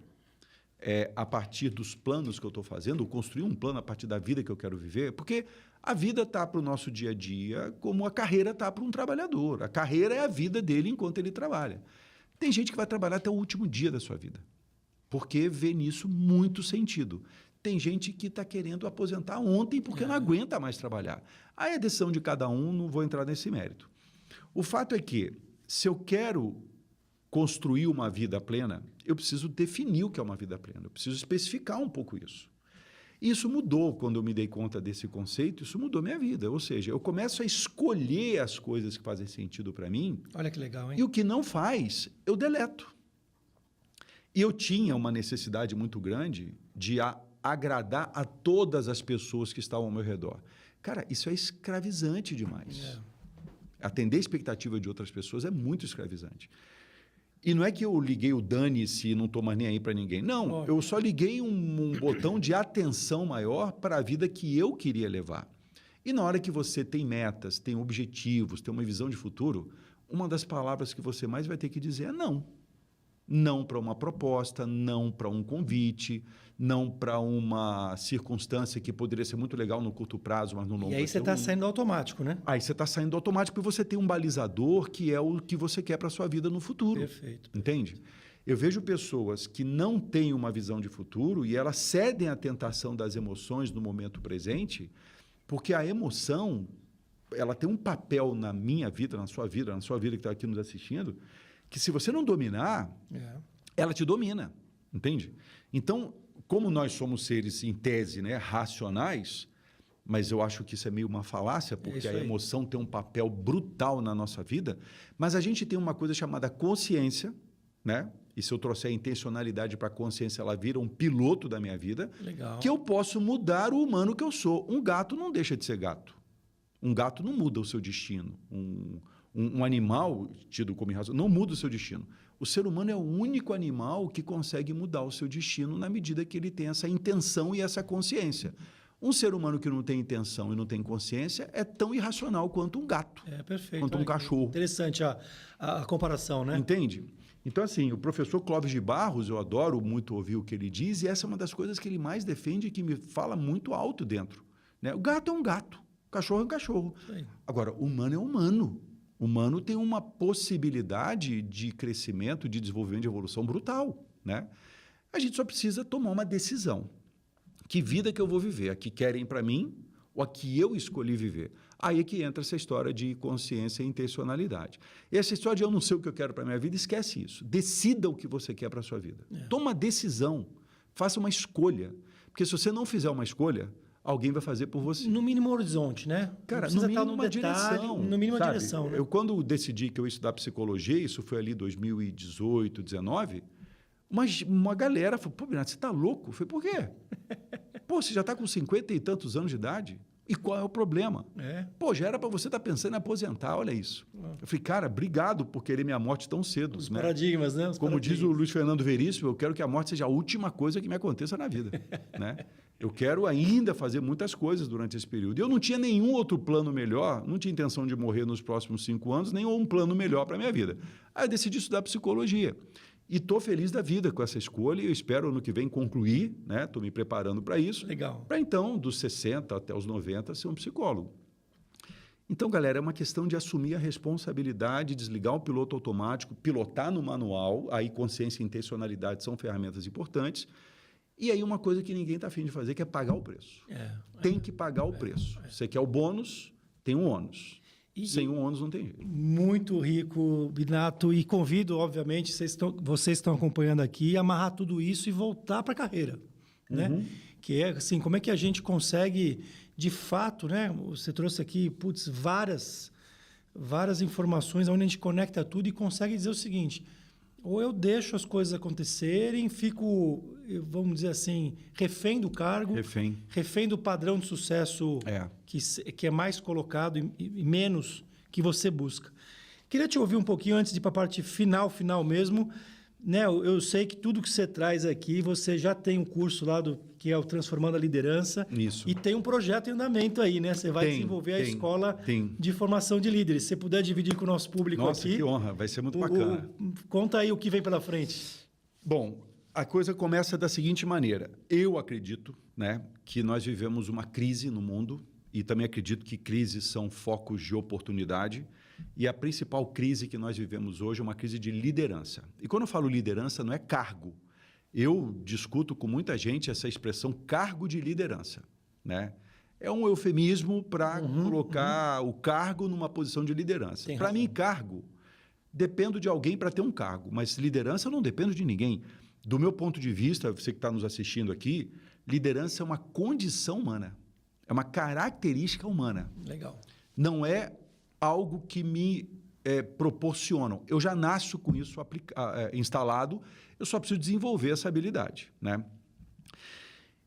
a partir dos planos que eu estou fazendo? Ou construir um plano a partir da vida que eu quero viver? Porque a vida está para o nosso dia a dia como a carreira está para um trabalhador. A carreira é a vida dele enquanto ele trabalha. Tem gente que vai trabalhar até o último dia da sua vida, porque vê nisso muito sentido. Tem gente que está querendo aposentar ontem porque não aguenta mais trabalhar. Aí é decisão de cada um, não vou entrar nesse mérito. O fato é que, se eu quero construir uma vida plena, eu preciso definir o que é uma vida plena. Eu preciso especificar um pouco isso. Isso mudou quando eu me dei conta desse conceito, isso mudou minha vida. Ou seja, eu começo a escolher as coisas que fazem sentido para mim. Olha que legal, hein? E o que não faz, eu deleto. E eu tinha uma necessidade muito grande de agradar a todas as pessoas que estavam ao meu redor. Cara, isso é escravizante demais. Atender a expectativa de outras pessoas é muito escravizante. E não é que eu liguei o dane-se e não estou mais nem aí para ninguém. Não, eu só liguei um botão de atenção maior para a vida que eu queria levar. E na hora que você tem metas, tem objetivos, tem uma visão de futuro, uma das palavras que você mais vai ter que dizer é não. Não para uma proposta, não para um convite, não para uma circunstância que poderia ser muito legal no curto prazo, mas no longo prazo. E aí você está saindo automático, né? Aí você está saindo automático e você tem um balizador que é o que você quer para a sua vida no futuro. Perfeito. Entende? Eu vejo pessoas que não têm uma visão de futuro e elas cedem à tentação das emoções no momento presente, porque a emoção ela tem um papel na minha vida, na sua vida que está aqui nos assistindo, que se você não dominar, ela te domina, entende? Então, como nós somos seres, em tese, né, racionais, mas eu acho que isso é meio uma falácia, porque a emoção tem um papel brutal na nossa vida, mas a gente tem uma coisa chamada consciência, né? E se eu trouxer a intencionalidade para a consciência, ela vira um piloto da minha vida, que eu posso mudar o humano que eu sou. Um gato não deixa de ser gato. Um gato não muda o seu destino. Um animal tido como irracional não muda o seu destino. O ser humano é o único animal que consegue mudar o seu destino na medida que ele tem essa intenção e essa consciência. Um ser humano que não tem intenção e não tem consciência é tão irracional quanto um gato. Perfeito. Quanto um cachorro. Interessante a comparação, né? Entende? Então, assim, o professor Clóvis de Barros, eu adoro muito ouvir o que ele diz, e essa é uma das coisas que ele mais defende e que me fala muito alto dentro. Né? O gato é um gato, o cachorro é um cachorro. Agora, o humano é humano. O humano tem uma possibilidade de crescimento, de desenvolvimento, de evolução brutal. Né? A gente só precisa tomar uma decisão. Que vida que eu vou viver? A que querem para mim ou a que eu escolhi viver? Aí é que entra essa história de consciência e intencionalidade. E essa história de eu não sei o que eu quero para a minha vida, esquece isso. Decida o que você quer para a sua vida. Toma uma decisão, faça uma escolha. Porque se você não fizer uma escolha, alguém vai fazer por você. No mínimo horizonte, né? Cara, no mínimo uma direção. No mínimo uma direção. Né? Eu, quando decidi que eu ia estudar psicologia, isso foi ali 2018, 2019, uma galera falou, pô, Bernardo, você está louco? Eu falei, por quê? Pô, você já está com 50 e tantos anos de idade? E qual é o problema? Pô, já era para você estar pensando em aposentar, olha isso. Eu falei, cara, obrigado por querer minha morte tão cedo. Os paradigmas, né? Como diz o Luiz Fernando Veríssimo, eu quero que a morte seja a última coisa que me aconteça na vida. Né? Eu quero ainda fazer muitas coisas durante esse período. E eu não tinha nenhum outro plano melhor, não tinha intenção de morrer nos próximos 5 anos, nem um plano melhor para a minha vida. Aí eu decidi estudar psicologia. E estou feliz da vida com essa escolha e eu espero ano que vem concluir, né? Estou me preparando para isso. Legal. Para então, dos 60 até os 90, ser um psicólogo. Então, galera, é uma questão de assumir a responsabilidade, desligar o piloto automático, pilotar no manual, aí consciência e intencionalidade são ferramentas importantes. E aí uma coisa que ninguém está afim de fazer, que é pagar o preço. Tem que pagar o preço. Você quer o bônus, tem um ônus. Sem um ônus não tem jeito. Muito rico, Binato. E convido, obviamente, vocês estão acompanhando aqui, a amarrar tudo isso e voltar para a carreira. Né? Que é assim, como é que a gente consegue, de fato, né? Você trouxe aqui, várias informações onde a gente conecta tudo e consegue dizer o seguinte: ou eu deixo as coisas acontecerem, fico, vamos dizer assim, refém do cargo, refém do padrão de sucesso que é mais colocado e menos que você busca. Queria te ouvir um pouquinho antes de ir para a parte final mesmo. Né? Eu sei que tudo que você traz aqui, você já tem um curso lá que é o Transformando a Liderança. Isso. E tem um projeto em andamento aí, né? Você vai desenvolver a escola de formação de líderes. Se você puder dividir com o nosso público aqui. Nossa, que honra. Vai ser muito bacana. Conta aí o que vem pela frente. Bom, a coisa começa da seguinte maneira. Eu acredito, né, que nós vivemos uma crise no mundo e também acredito que crises são focos de oportunidade. E a principal crise que nós vivemos hoje é uma crise de liderança. E quando eu falo liderança, não é cargo. Eu discuto com muita gente essa expressão cargo de liderança. Né? É um eufemismo para colocar o cargo numa posição de liderança. Para mim, cargo, dependo de alguém para ter um cargo, mas liderança eu não dependo de ninguém. Do meu ponto de vista, você que está nos assistindo aqui, liderança é uma condição humana, é uma característica humana. Legal. Não é algo que me proporcionam. Eu já nasço com isso instalado, eu só preciso desenvolver essa habilidade. Né?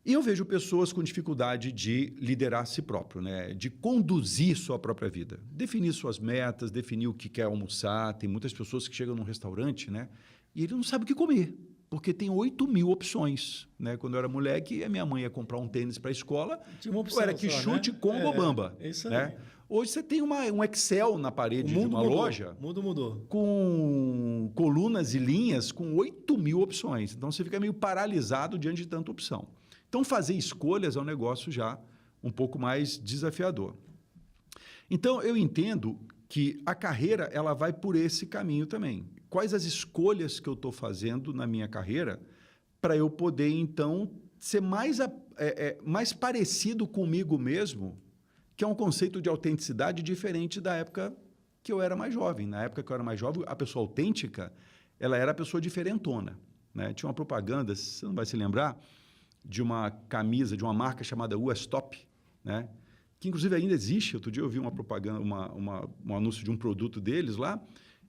E eu vejo pessoas com dificuldade de liderar a si próprio, né? De conduzir sua própria vida. Definir suas metas, definir o que quer almoçar. Tem muitas pessoas que chegam num restaurante, né? E ele não sabe o que comer, porque tem 8.000 opções. Né? Quando eu era moleque, a minha mãe ia comprar um tênis para a escola, tinha uma opção, era que chute, né? Combo ou Bamba. Isso aí. Né? Hoje você tem um Excel na parede de uma loja. O mundo mudou. Com colunas e linhas com 8.000 opções. Então você fica meio paralisado diante de tanta opção. Então fazer escolhas é um negócio já um pouco mais desafiador. Então eu entendo que a carreira ela vai por esse caminho também. Quais as escolhas que eu estou fazendo na minha carreira para eu poder, então, ser mais parecido comigo mesmo, que é um conceito de autenticidade diferente da época que eu era mais jovem. Na época que eu era mais jovem, a pessoa autêntica, ela era a pessoa diferentona. Né? Tinha uma propaganda, você não vai se lembrar, de uma camisa, de uma marca chamada US Top, né? Que inclusive ainda existe. Outro dia eu vi uma propaganda, um anúncio de um produto deles lá,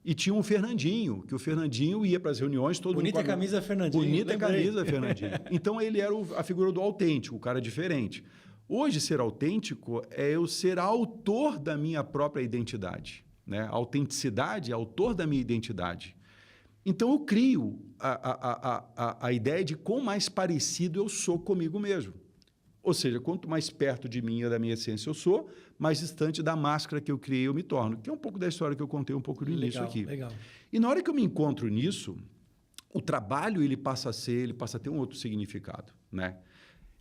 e tinha um Fernandinho, que o Fernandinho ia para as reuniões... Bonita camisa, Fernandinho. Bonita camisa, Fernandinho. Então, ele era a figura do autêntico, o cara diferente. Hoje, ser autêntico é eu ser autor da minha própria identidade. Né? A autenticidade é autor da minha identidade. Então, eu crio a ideia de quão mais parecido eu sou comigo mesmo. Ou seja, quanto mais perto de mim e da minha essência eu sou, mais distante da máscara que eu criei eu me torno. Que é um pouco da história que eu contei um pouco no início aqui. Legal. E na hora que eu me encontro nisso, o trabalho ele passa a ter um outro significado. Né?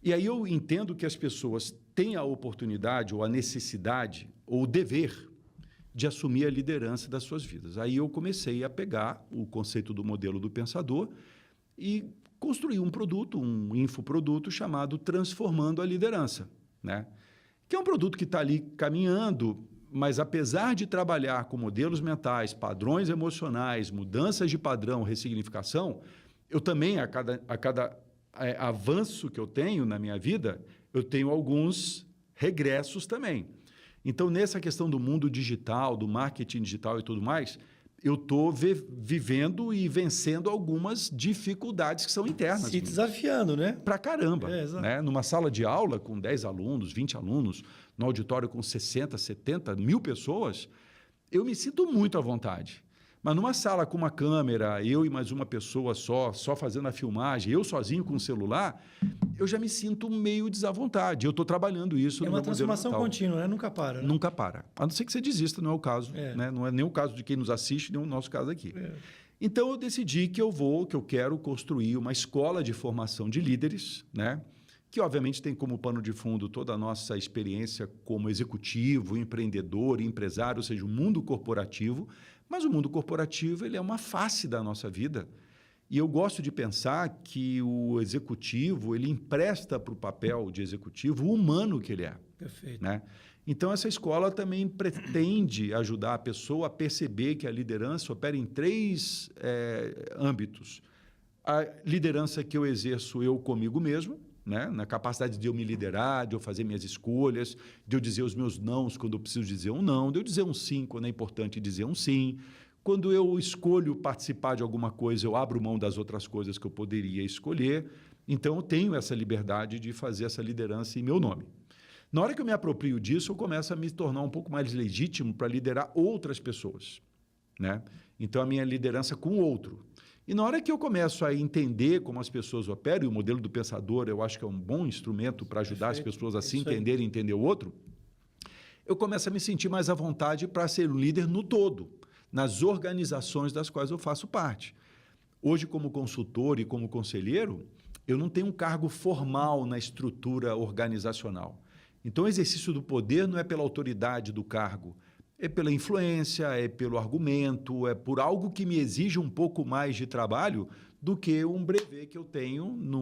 E aí eu entendo que as pessoas têm a oportunidade, ou a necessidade, ou o dever de assumir a liderança das suas vidas. Aí eu comecei a pegar o conceito do modelo do pensador e construir um produto, um infoproduto chamado Transformando a Liderança, né? Que é um produto que está ali caminhando, mas apesar de trabalhar com modelos mentais, padrões emocionais, mudanças de padrão, ressignificação, eu também, a cada avanço que eu tenho na minha vida, eu tenho alguns regressos também. Então, nessa questão do mundo digital, do marketing digital e tudo mais, eu estou vivendo e vencendo algumas dificuldades que são internas. Se desafiando, né? Pra caramba. Né? Numa sala de aula com 10 alunos, 20 alunos, no auditório com 60, 70 mil pessoas, eu me sinto muito à vontade. Mas numa sala com uma câmera, eu e mais uma pessoa só fazendo a filmagem, eu sozinho com o celular, eu já me sinto meio desavontade. Eu estou trabalhando isso no meu modelo mental. É uma transformação contínua, né? Nunca para. Né? Nunca para. A não ser que você desista, não é o caso. Né? Não é nem o caso de quem nos assiste, nem o nosso caso aqui. Então, eu decidi que eu quero construir uma escola de formação de líderes, né? Que, obviamente, tem como pano de fundo toda a nossa experiência como executivo, empreendedor, empresário, ou seja, o mundo corporativo. Mas o mundo corporativo ele é uma face da nossa vida. E eu gosto de pensar que o executivo ele empresta para o papel de executivo o humano que ele é. Perfeito. Né? Então, essa escola também pretende ajudar a pessoa a perceber que a liderança opera em 3 âmbitos. A liderança que eu exerço eu comigo mesmo, né? Na capacidade de eu me liderar, de eu fazer minhas escolhas, de eu dizer os meus nãos quando eu preciso dizer um não, de eu dizer um sim quando é importante dizer um sim. Quando eu escolho participar de alguma coisa, eu abro mão das outras coisas que eu poderia escolher. Então, eu tenho essa liberdade de fazer essa liderança em meu nome. Na hora que eu me aproprio disso, eu começo a me tornar um pouco mais legítimo para liderar outras pessoas. Né? Então, a minha liderança com o outro. E na hora que eu começo a entender como as pessoas operam, e o modelo do pensador eu acho que é um bom instrumento para ajudar as pessoas a se entenderem e entender o outro, eu começo a me sentir mais à vontade para ser um líder no todo, nas organizações das quais eu faço parte. Hoje, como consultor e como conselheiro, eu não tenho um cargo formal na estrutura organizacional. Então, o exercício do poder não é pela autoridade do cargo, é pela influência, é pelo argumento, é por algo que me exige um pouco mais de trabalho do que um brevet que eu tenho no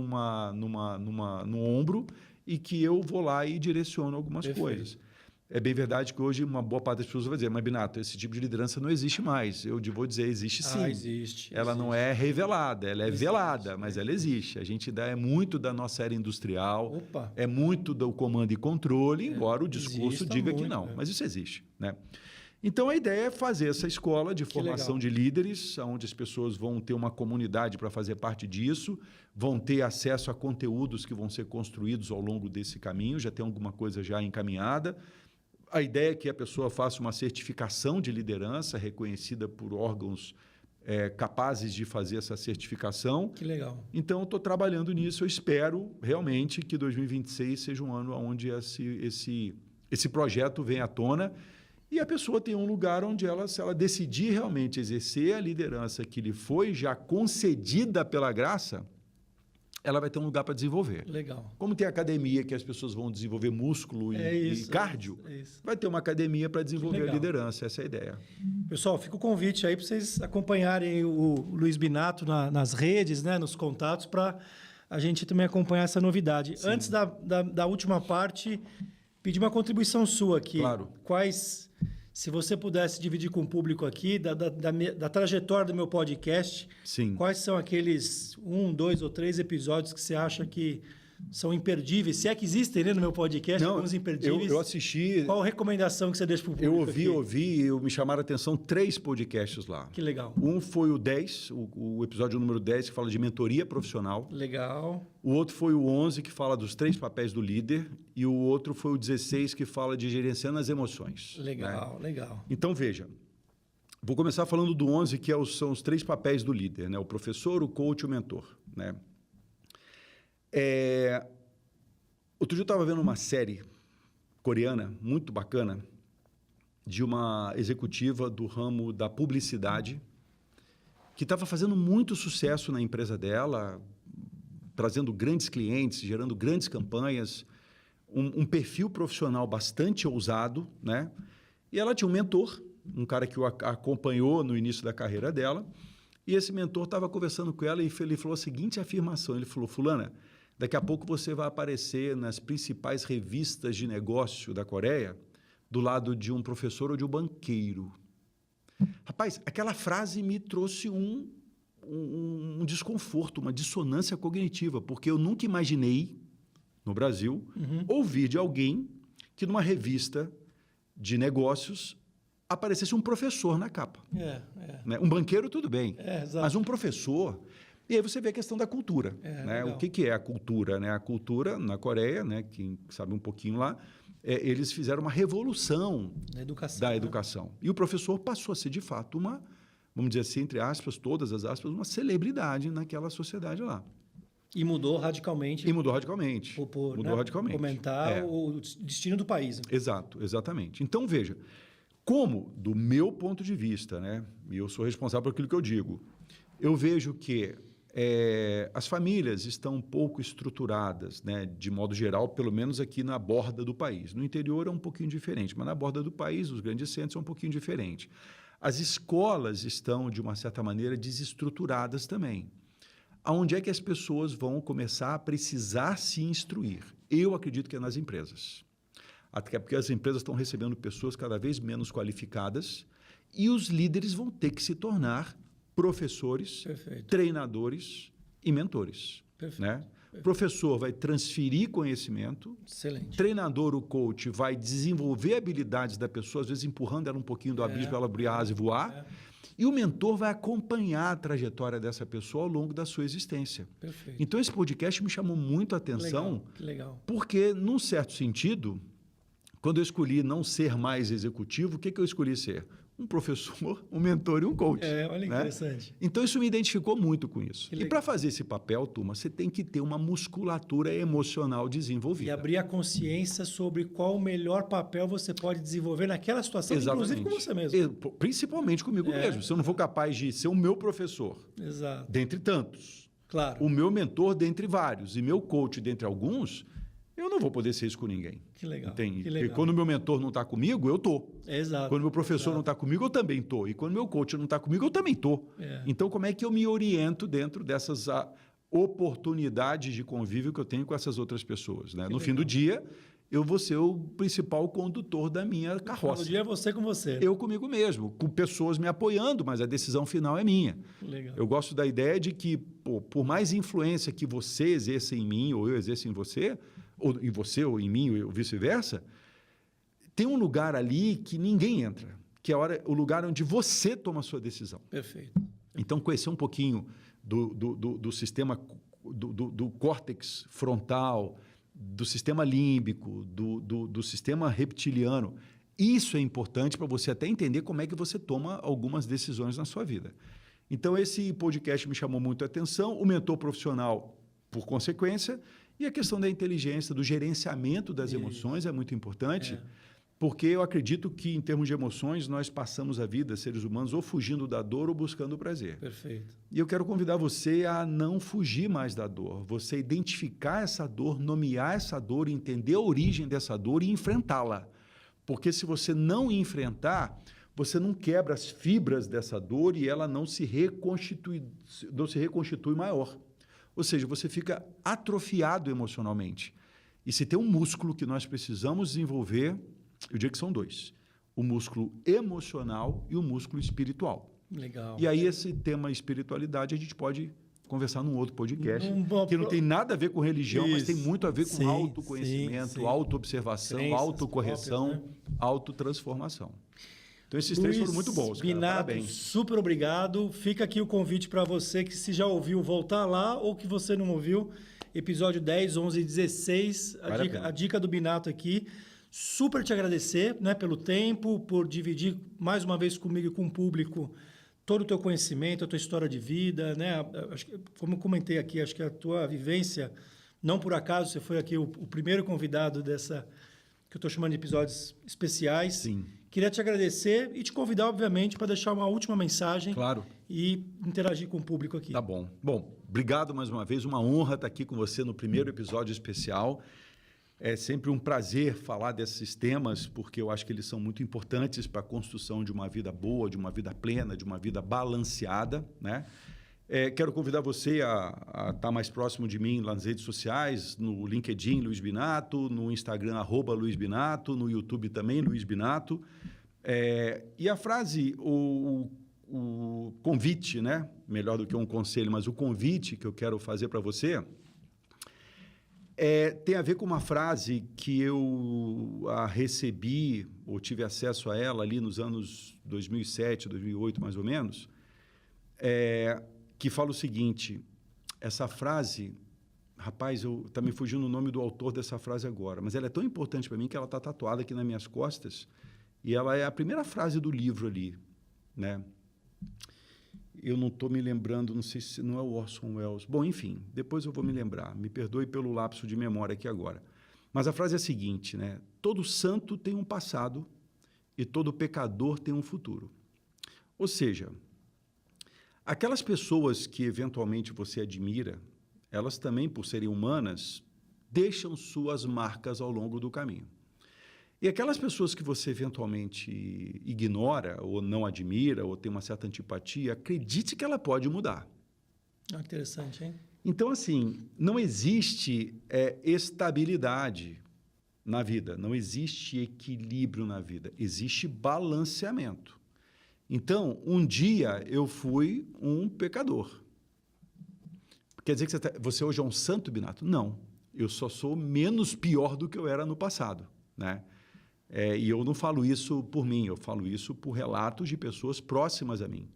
ombro e que eu vou lá e direciono algumas coisas. É bem verdade que hoje uma boa parte das pessoas vai dizer, mas Binato, esse tipo de liderança não existe mais. Eu vou dizer, existe sim. Existe. Ela não é revelada, ela é velada, mas ela existe. A gente é muito da nossa era industrial, é muito do comando e controle, embora o discurso diga que não. Mas isso existe, né? Então, a ideia é fazer essa escola de formação de líderes, onde as pessoas vão ter uma comunidade para fazer parte disso, vão ter acesso a conteúdos que vão ser construídos ao longo desse caminho, já tem alguma coisa já encaminhada. A ideia é que a pessoa faça uma certificação de liderança reconhecida por órgãos capazes de fazer essa certificação. Que legal. Então, eu estou trabalhando nisso. Eu espero realmente que 2026 seja um ano onde esse projeto venha à tona e a pessoa tem um lugar onde se ela decidir realmente exercer a liderança que lhe foi já concedida pela graça, ela vai ter um lugar para desenvolver. Legal. Como tem academia que as pessoas vão desenvolver músculo e cardio, vai ter uma academia para desenvolver a liderança. Essa é a ideia. Pessoal, fica o convite aí para vocês acompanharem o Luiz Binato nas redes, né, nos contatos, para a gente também acompanhar essa novidade. Sim. Antes da última parte, pedir uma contribuição sua aqui. Claro. Se você pudesse dividir com o público aqui, da trajetória do meu podcast, sim, quais são aqueles 1, 2 ou 3 episódios que você acha que são imperdíveis. Se é que existem, né, no meu podcast, Não, alguns imperdíveis. eu assisti... Qual a recomendação que você deixa para o público? Eu ouvi, me chamaram a atenção 3 podcasts lá. Que legal. Um foi o 10, o episódio número 10, que fala de mentoria profissional. Legal. O outro foi o 11, que fala dos 3 papéis do líder. E o outro foi o 16, que fala de gerenciando as emoções. Legal, né? Legal. Então, veja. Vou começar falando do 11, que são os 3 papéis do líder, né? O professor, o coach e o mentor, né? Outro dia eu estava vendo uma série coreana, muito bacana, de uma executiva do ramo da publicidade, que estava fazendo muito sucesso na empresa dela, trazendo grandes clientes, gerando grandes campanhas, um perfil profissional bastante ousado, né? E ela tinha um mentor, um cara que o acompanhou no início da carreira dela, e esse mentor estava conversando com ela e ele falou a seguinte afirmação, ele falou: fulana, daqui a pouco você vai aparecer nas principais revistas de negócio da Coreia do lado de um professor ou de um banqueiro. Rapaz, aquela frase me trouxe um desconforto, uma dissonância cognitiva, porque eu nunca imaginei, no Brasil, ouvir de alguém que numa revista de negócios aparecesse um professor na capa. Né? Um banqueiro, tudo bem, mas um professor... E aí você vê a questão da cultura. Né? O que é a cultura? Né? A cultura, na Coreia, né? Quem sabe um pouquinho lá, eles fizeram uma revolução da educação. Né? E o professor passou a ser, de fato, vamos dizer assim, entre aspas, todas as aspas, uma celebridade naquela sociedade lá. E mudou radicalmente. Mudou radicalmente. Mudou radicalmente. Comentar o destino do país. Né? Exato, exatamente. Então, veja, como, do meu ponto de vista, né? E eu sou responsável por aquilo que eu digo, eu vejo que as famílias estão um pouco estruturadas, né, de modo geral, pelo menos aqui na borda do país. No interior é um pouquinho diferente, mas na borda do país, os grandes centros, é um pouquinho diferente. As escolas estão, de uma certa maneira, desestruturadas também. Aonde é que as pessoas vão começar a precisar se instruir? Eu acredito que é nas empresas. Até porque as empresas estão recebendo pessoas cada vez menos qualificadas e os líderes vão ter que se tornar professores, treinadores e mentores. Né? Professor vai transferir conhecimento. Excelente. Treinador, o coach, vai desenvolver habilidades da pessoa, às vezes empurrando ela um pouquinho do abismo para ela abrir asas e voar. E o mentor vai acompanhar a trajetória dessa pessoa ao longo da sua existência. Perfeito. Então, esse podcast me chamou muito a atenção, que legal. Porque, num certo sentido, quando eu escolhi não ser mais executivo, o que eu escolhi ser? Um professor, um mentor e um coach. Olha que interessante. Então, isso me identificou muito com isso. E para fazer esse papel, turma, você tem que ter uma musculatura emocional desenvolvida. E abrir a consciência sobre qual o melhor papel você pode desenvolver naquela situação, inclusive com você mesmo. Principalmente comigo mesmo. Se eu não for capaz de ser o meu professor, dentre tantos, claro, o meu mentor dentre vários e meu coach dentre alguns, eu não vou poder ser isso com ninguém. Que legal. Entende? Que legal. Porque quando o meu mentor não está comigo, eu estou. Exato. Quando o meu professor não está comigo, eu também estou. E quando o meu coach não está comigo, eu também estou. Então, como é que eu me oriento dentro dessas oportunidades de convívio que eu tenho com essas outras pessoas? Né? No fim do dia, eu vou ser o principal condutor da minha carroça. No dia é você com você. Eu comigo mesmo, com pessoas me apoiando, mas a decisão final é minha. Legal. Eu gosto da ideia de que, por mais influência que você exerça em mim ou eu exerça em você, ou em você ou em mim, ou vice-versa, tem um lugar ali que ninguém entra, que é o lugar onde você toma a sua decisão. Perfeito. Então, conhecer um pouquinho do sistema, do córtex frontal, do sistema límbico, do sistema reptiliano, isso é importante para você até entender como é que você toma algumas decisões na sua vida. Então, esse podcast me chamou muito a atenção, o mentor profissional, por consequência, e a questão da inteligência, do gerenciamento das emoções é muito importante, porque eu acredito que, em termos de emoções, nós passamos a vida, seres humanos, ou fugindo da dor ou buscando o prazer. Perfeito. E eu quero convidar você a não fugir mais da dor, você identificar essa dor, nomear essa dor, entender a origem dessa dor e enfrentá-la. Porque se você não enfrentar, você não quebra as fibras dessa dor e ela não se reconstitui maior. Ou seja, você fica atrofiado emocionalmente. E se tem um músculo que nós precisamos desenvolver, eu diria que são 2. O músculo emocional e o músculo espiritual. Legal. E aí esse tema espiritualidade a gente pode conversar num outro podcast, que não tem nada a ver com religião, mas tem muito a ver com autoconhecimento, autoobservação, autocorreção, próprias, né? Autotransformação. Então, esses três foram muito bons, cara. Binato, parabéns. Super obrigado. Fica aqui o convite para você que se já ouviu, voltar lá, ou que você não ouviu, episódio 10, 11 e 16, a dica do Binato aqui. Super te agradecer, né, pelo tempo, por dividir mais uma vez comigo e com o público todo o teu conhecimento, a tua história de vida, né? Acho que, como eu comentei aqui, acho que a tua vivência, não por acaso, você foi aqui o primeiro convidado dessa, que eu estou chamando de episódios especiais. Sim. Queria te agradecer e te convidar, obviamente, para deixar uma última mensagem. Claro. E interagir com o público aqui. Tá bom. Bom, obrigado mais uma vez. Uma honra estar aqui com você no primeiro episódio especial. É sempre um prazer falar desses temas, porque eu acho que eles são muito importantes para a construção de uma vida boa, de uma vida plena, de uma vida balanceada, né? Quero convidar você a estar mais próximo de mim lá nas redes sociais, no LinkedIn, Luiz Binato, no Instagram, @Luiz Binato, no YouTube também, Luiz Binato. E a frase, o convite, né? Melhor do que um conselho, mas o convite que eu quero fazer para você tem a ver com uma frase que eu recebi, ou tive acesso a ela ali nos anos 2007, 2008, mais ou menos, que fala o seguinte, essa frase, rapaz, está me fugindo o nome do autor dessa frase agora, mas ela é tão importante para mim que ela está tatuada aqui nas minhas costas, e ela é a primeira frase do livro ali, né? Eu não estou me lembrando, não sei se não é o Orson Welles. Bom, enfim, depois eu vou me lembrar. Me perdoe pelo lapso de memória aqui agora. Mas a frase é a seguinte, né? Todo santo tem um passado e todo pecador tem um futuro. Ou seja, aquelas pessoas que eventualmente você admira, elas também, por serem humanas, deixam suas marcas ao longo do caminho. E aquelas pessoas que você eventualmente ignora, ou não admira, ou tem uma certa antipatia, acredite que ela pode mudar. Interessante, hein? Então, assim, não existe estabilidade na vida, não existe equilíbrio na vida, existe balanceamento. Então, um dia eu fui um pecador. Quer dizer que você hoje é um santo, Binato? Não, eu só sou menos pior do que eu era no passado, né? E eu não falo isso por mim, eu falo isso por relatos de pessoas próximas a mim.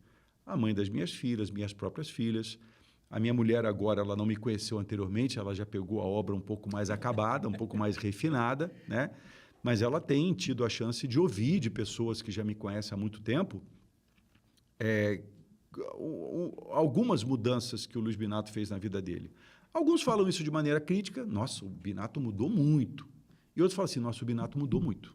A mãe das minhas filhas, minhas próprias filhas. A minha mulher agora, ela não me conheceu anteriormente, ela já pegou a obra um pouco mais acabada, um pouco mais refinada, né? Mas ela tem tido a chance de ouvir de pessoas que já me conhecem há muito tempo algumas mudanças que o Luiz Binato fez na vida dele. Alguns falam isso de maneira crítica, nossa, o Binato mudou muito. E outros falam assim, nossa, o Binato mudou muito.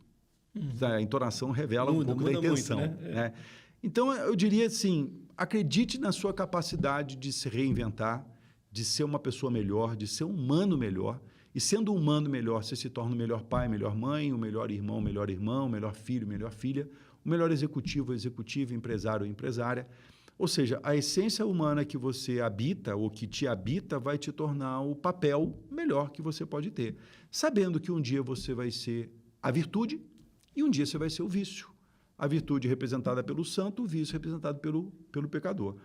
A entonação revela um pouco da intenção. Muito, né? Então, eu diria assim, acredite na sua capacidade de se reinventar, de ser uma pessoa melhor, de ser um humano melhor. E sendo um humano melhor, você se torna o melhor pai, melhor mãe, o melhor irmão, melhor irmão, o melhor filho, melhor filha, o melhor executivo, executiva, empresário, empresária. Ou seja, a essência humana que você habita ou que te habita vai te tornar o papel melhor que você pode ter. Sabendo que um dia você vai ser a virtude e um dia você vai ser o vício. A virtude representada pelo santo, o vício representado pelo pecador.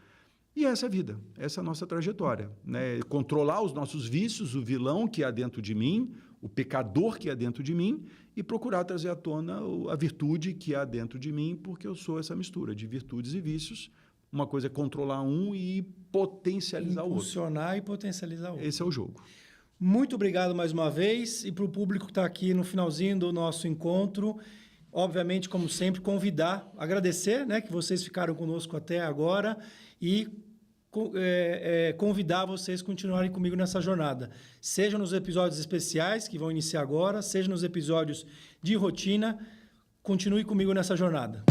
E essa é a vida, essa é a nossa trajetória, né? Controlar os nossos vícios, o vilão que há dentro de mim, o pecador que há dentro de mim, e procurar trazer à tona a virtude que há dentro de mim, porque eu sou essa mistura de virtudes e vícios. Uma coisa é controlar um e potencializar o outro. Impulsionar e potencializar o outro. Esse é o jogo. Muito obrigado mais uma vez. E para o público que está aqui no finalzinho do nosso encontro, obviamente, como sempre, convidar, agradecer, né, que vocês ficaram conosco até agora e convidar vocês a continuarem comigo nessa jornada. Seja nos episódios especiais, que vão iniciar agora, seja nos episódios de rotina, continue comigo nessa jornada.